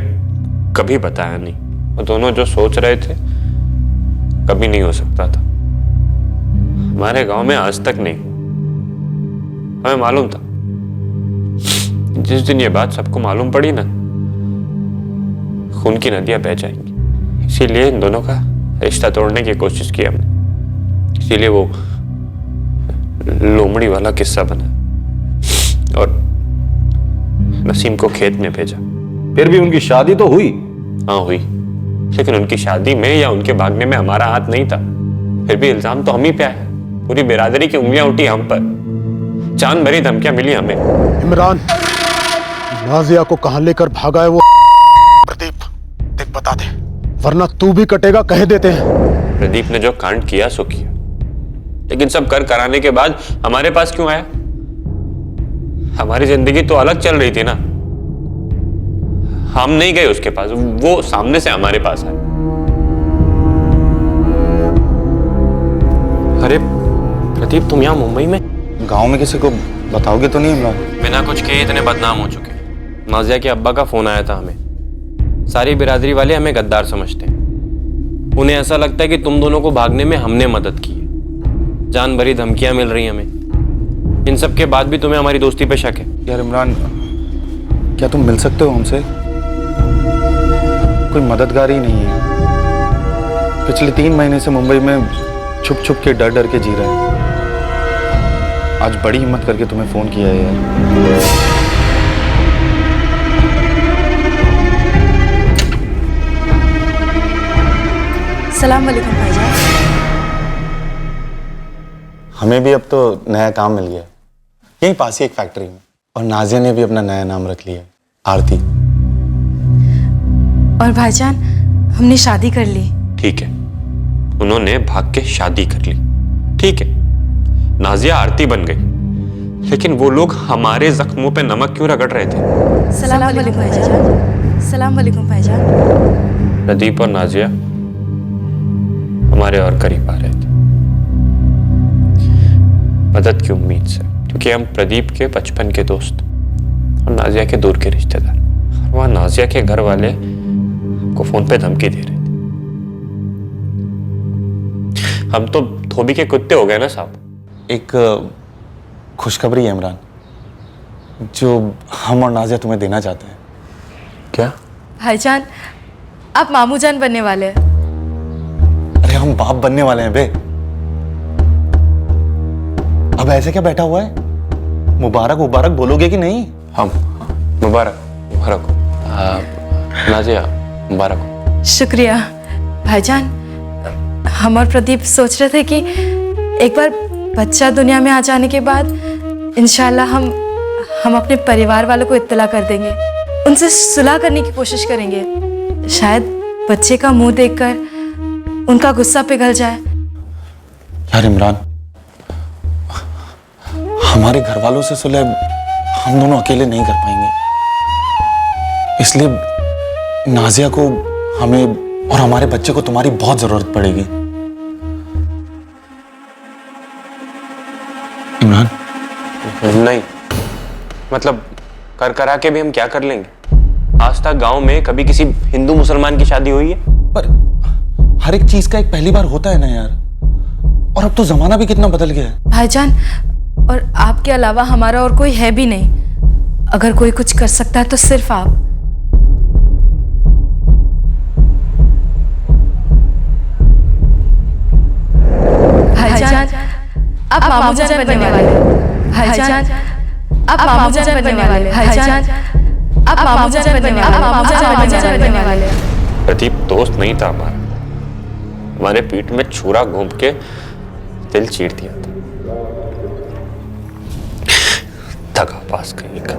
कभी बताया नहीं। वो दोनों जो सोच रहे थे कभी नहीं हो सकता था। हमारे गांव में आज तक नहीं। हमें मालूम था जिस दिन ये बात सबको मालूम पड़ी ना, खून की नदियां बह जाएंगी। इसीलिए इन दोनों का रिश्ता तोड़ने की कोशिश की हमने। इसीलिए वो लोमड़ी वाला किस्सा बना और नसीम को खेत में भेजा। फिर भी उनकी शादी तो हुई। हाँ हुई, लेकिन उनकी शादी में या उनके भागने में हमारा हाथ नहीं था। फिर भी इल्जाम तो हम ही पे आया। पूरी बिरादरी की उंगलियां उठी हम पर, जान भरी धमकियां मिली हमें। इमरान, नाजिया को कहां लेकर भागा है वो प्रदीप? देख बता दे, वरना तू भी कटेगा, कह देते हैं। प्रदीप ने जो कांड किया सो किया, लेकिन सब कर कराने के बाद हमारे पास क्यों आया? हमारी जिंदगी तो अलग चल रही थी ना। हम नहीं गए उसके पास, वो सामने से हमारे पास आया। अरे प्रदीप, तुम यहाँ मुंबई में गांव में किसी को बताओगे तो नहीं इमरान? बिना कुछ किए इतने बदनाम हो चुके। नाजिया के अब्बा का फोन आया था हमें। सारी बिरादरी वाले हमें गद्दार समझते हैं। उन्हें ऐसा लगता है कि तुम दोनों को भागने में हमने मदद की है। जान भरी धमकियां मिल रही हमें। इन सब के बाद भी तुम्हें हमारी दोस्ती पे शक है? यार इमरान, क्या तुम मिल सकते हो हमसे? कोई मददगार ही नहीं है। पिछले 3 महीने से मुंबई में छुप छुप के डर डर के जी रहे हैं। आज बड़ी हिम्मत करके तुम्हें फोन किया है यार। सलाम वालेकुम भाईजान। हमें भी अब तो नया काम मिल गया, यहीं पास ही एक फैक्ट्री में। और नाजिया ने भी अपना नया नाम रख लिया, आरती। और भाईजान, हमने शादी कर ली। ठीक है, उन्होंने भाग के शादी कर ली, ठीक है। नाजिया आरती बन गई, लेकिन वो लोग हमारे जख्मों पे नमक क्यों रगड़ रहे थे? सलाम वालेकुम भाईजान। सलाम वालेकुम भाईजान। प्रदीप और नाजिया हमारे और करीब आ रहे थे, मदद की उम्मीद से, क्योंकि हम प्रदीप के बचपन के दोस्त और नाजिया के दूर के रिश्तेदार। वहाँ नाजिया के घर वाले को फोन पे धमकी दे रहे हम तो धोबी के कुत्ते हो गए ना साहब। एक खुशखबरी है इमरान, जो हम और नाजिया तुम्हें देना चाहते हैं। क्या? भाईजान, आप मामू जान बनने वाले हैं। अरे हम बाप बनने वाले हैं बे। अब ऐसे क्या बैठा हुआ है? मुबारक मुबारक बोलोगे कि नहीं? हम मुबारक मुबारक नाजिया, मुबारक हो। शुक्रिया भाईजान। हम और प्रदीप सोच रहे थे कि एक बार बच्चा दुनिया में आ जाने के बाद इंशाल्लाह हम अपने परिवार वालों को इत्तला कर देंगे, उनसे सुलह करने की कोशिश करेंगे। शायद बच्चे का मुंह देखकर उनका गुस्सा पिघल जाए। यार इमरान, हमारे घर वालों से सुलह हम दोनों अकेले नहीं कर पाएंगे, इसलिए नाजिया को, हमें और हमारे बच्चे को तुम्हारी बहुत जरूरत पड़ेगी। इमरान? नहीं, मतलब कर करा के भी हम क्या कर लेंगे? आज तक गांव में कभी किसी हिंदू मुसलमान की शादी हुई है? पर हर एक चीज का एक पहली बार होता है ना यार, और अब तो जमाना भी कितना बदल गया है। भाईजान, और आपके अलावा हमारा और कोई है भी नहीं। अगर कोई कुछ कर सकता है तो सिर्फ आप। भाईजान, आप मामू जान बनने वाले। भाईजान, आप मामू जान बनने वाले। भाईजान, आप मामू जान बनने वाले। प्रदीप दोस्त नहीं था हमारा, हमारे पीठ में छुरा घूम के दिल चीर दिया था। दगा पास कहीं का।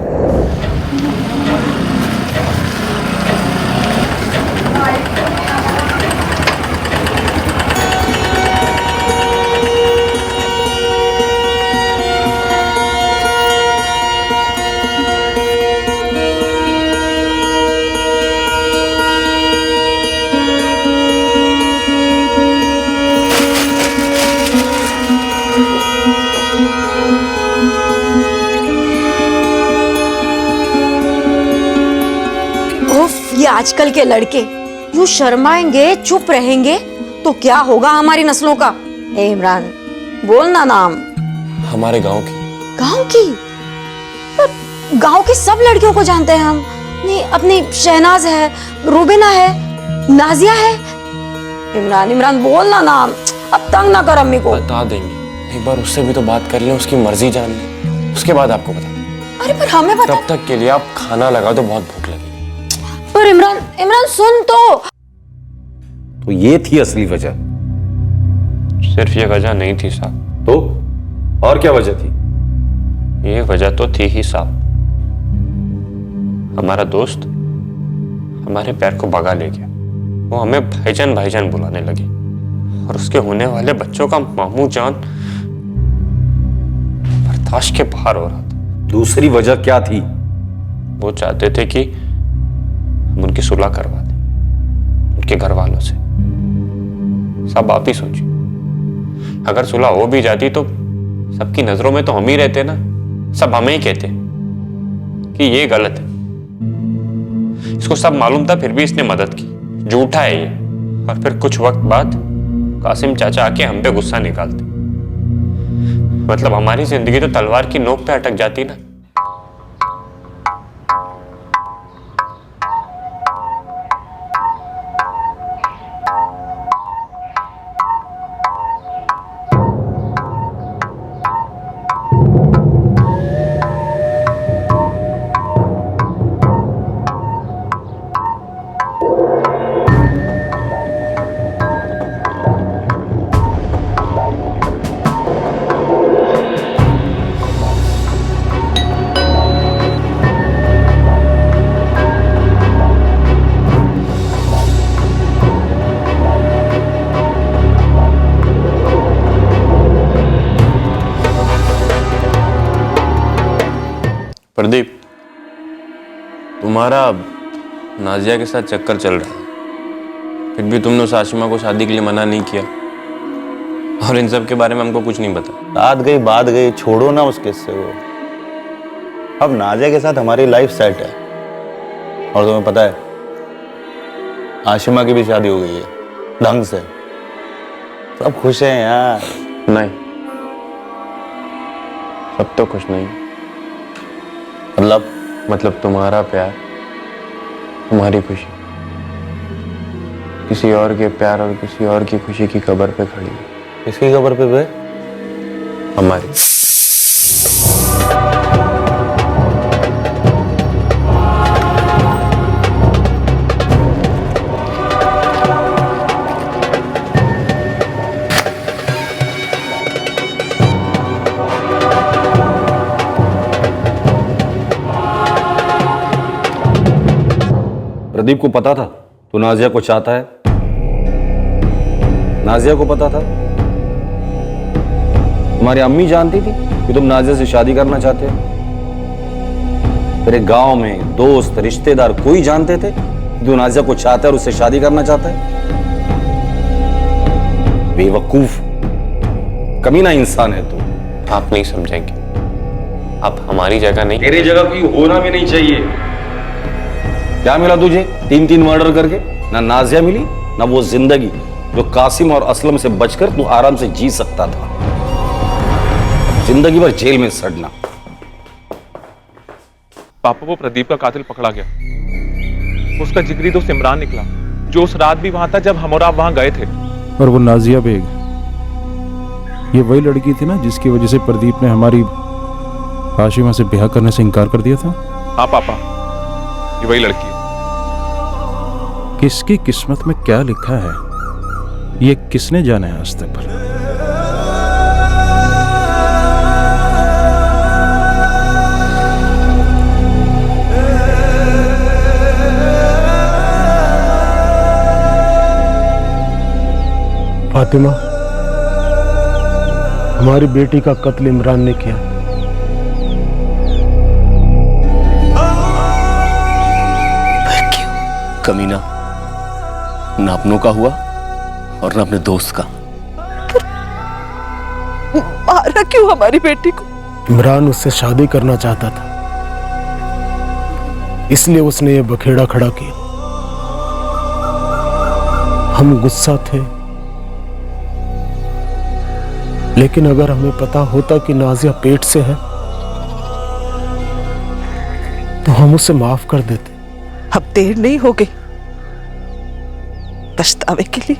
ये आजकल के लड़के यूं शर्माएंगे, चुप रहेंगे तो क्या होगा हमारी नस्लों का? ए इमरान, बोलना नाम। हमारे गांव की। गांव की? पर गांव की सब लड़कियों को जानते हैं हम। नहीं, अपनी शहनाज है, रूबीना है, नाजिया है। इमरान इमरान बोलना नाम, अब तंग ना कर अम्मी को। बता देंगे, एक बार उससे भी तो बात कर लें, उसकी मर्जी जान लें, उसके बाद आपको बता। अरे पर हमें बता। तब तक के लिए आप खाना लगा दो, बहुत भूख लगी। पर इमरान इमरान सुन तो ये थी असली वजह? सिर्फ ये वजह नहीं थी साहब। तो और क्या वजह थी? ये वजह तो थी ही साहब। हमारा दोस्त हमारे पैर को भगा ले गया। वो हमें भाईजान भाईजान बुलाने लगे और उसके होने वाले बच्चों का मामू जान बर्दाश्त के बाहर हो रहा था। दूसरी वजह क्या थी? वो चाहते थे कि हम उनकी सुलह करवा दें उनके घर वालों से। सब आप ही सोचिए, अगर सुलह हो भी जाती तो सबकी नजरों में तो हम ही रहते ना। सब हमें ही कहते कि ये गलत है। इसको सब मालूम था, फिर भी इसने मदद की। झूठा है ये। और फिर कुछ वक्त बाद कासिम चाचा आके हम पे गुस्सा निकालते। मतलब हमारी जिंदगी तो तलवार की नोक पे अटक जाती ना। प्रदीप, तुम्हारा नाजिया के साथ चक्कर चल रहा है, फिर भी तुमने उस आशिमा को शादी के लिए मना नहीं किया और इन सब के बारे में हमको कुछ नहीं पता। बात गई, छोड़ो ना उस किस्से को। अब नाजिया के साथ हमारी लाइफ सेट है और तुम्हें पता है आशिमा की भी शादी हो गई है ढंग से। सब खुश हैं यार। नहीं, सब तो खुश नहीं। मतलब तुम्हारा प्यार, तुम्हारी खुशी किसी और के प्यार और किसी और की खुशी की कब्र पे खड़ी है। किसकी कब्र पे बे? हमारी। प्रदीप को पता था तू नाजिया को चाहता है? नाजिया को पता था? तुम्हारी अम्मी जानती थी कि तुम नाजिया से शादी करना चाहते हो? तेरे गांव में दोस्त रिश्तेदार कोई जानते थे कि तू नाजिया को चाहता है और उससे शादी करना चाहता है? बेवकूफ, कमीना इंसान है तू। आप नहीं समझेंगे, आप हमारी जगह नहीं। तेरी जगह कोई होना भी नहीं चाहिए। क्या मिला तुझे 3-3 मर्डर करके? ना नाजिया मिली ना वो जिंदगी जो कासिम और असलम से बचकर तू आराम से जी सकता था। जिंदगी भर जेल में सड़ना। पापा, वो प्रदीप का कातिल पकड़ा गया। उसका जिगरी दोस्त इमरान निकला, जो उस रात भी वहां था जब हम और आप वहां गए थे। और वो नाजिया बेग, ये वही लड़की थी ना जिसकी वजह से प्रदीप ने हमारी हाशिमा से ब्याह करने से इनकार कर दिया था? हाँ पापा, ये वही लड़की है। किसकी किस्मत में क्या लिखा है ये किसने जाना है आज तक भला? फातिमा, हमारी बेटी का कत्ल इमरान ने किया। कमीना, ना अपनों का हुआ और ना अपने दोस्त का। मारा क्यों हमारी बेटी को? इमरान उससे शादी करना चाहता था, इसलिए उसने ये बखेड़ा खड़ा किया। हम गुस्सा थे, लेकिन अगर हमें पता होता कि नाजिया पेट से है तो हम उसे माफ कर देते। अब देर नहीं हो गई पछतावे के लिए।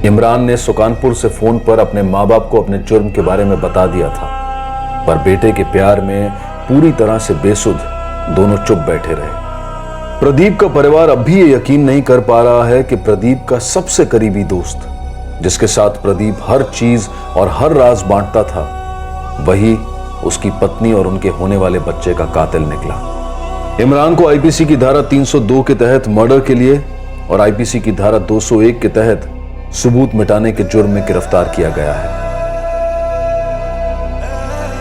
इमरान ने सुकानपुर से फोन पर अपने माँ बाप को अपने जुर्म के बारे में बता दिया था, पर बेटे के प्यार में पूरी तरह से बेसुध दोनों चुप बैठे रहे। प्रदीप का परिवार अब भी ये यकीन नहीं कर पा रहा है कि प्रदीप का सबसे करीबी दोस्त, जिसके साथ प्रदीप हर चीज और हर राज बांटता था, वही उसकी पत्नी और उनके होने वाले बच्चे का कातिल निकला। इमरान को आईपीसी की धारा 302 के तहत मर्डर के लिए और आईपीसी की धारा 201 के तहत सबूत मिटाने के जुर्म में गिरफ्तार किया गया है।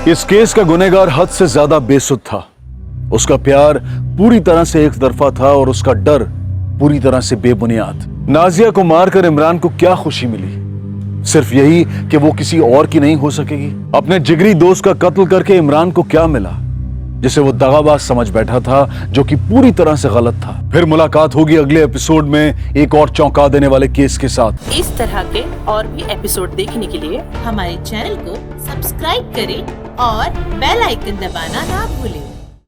इस केस का गुनहगार हद से ज्यादा बेसुध था। उसका प्यार पूरी तरह से एक तरफा था और उसका डर पूरी तरह से बेबुनियाद। नाजिया को मारकर इमरान को क्या खुशी मिली? सिर्फ यही कि वो किसी और की नहीं हो सकेगी। अपने जिगरी दोस्त का कत्ल करके इमरान को क्या मिला जिसे वो दगाबाज समझ बैठा था, जो कि पूरी तरह से गलत था। फिर मुलाकात होगी अगले एपिसोड में एक और चौंका देने वाले केस के साथ। इस तरह के और भी एपिसोड देखने के लिए हमारे चैनल को सब्सक्राइब करें और बेल आइकन दबाना ना भूलें।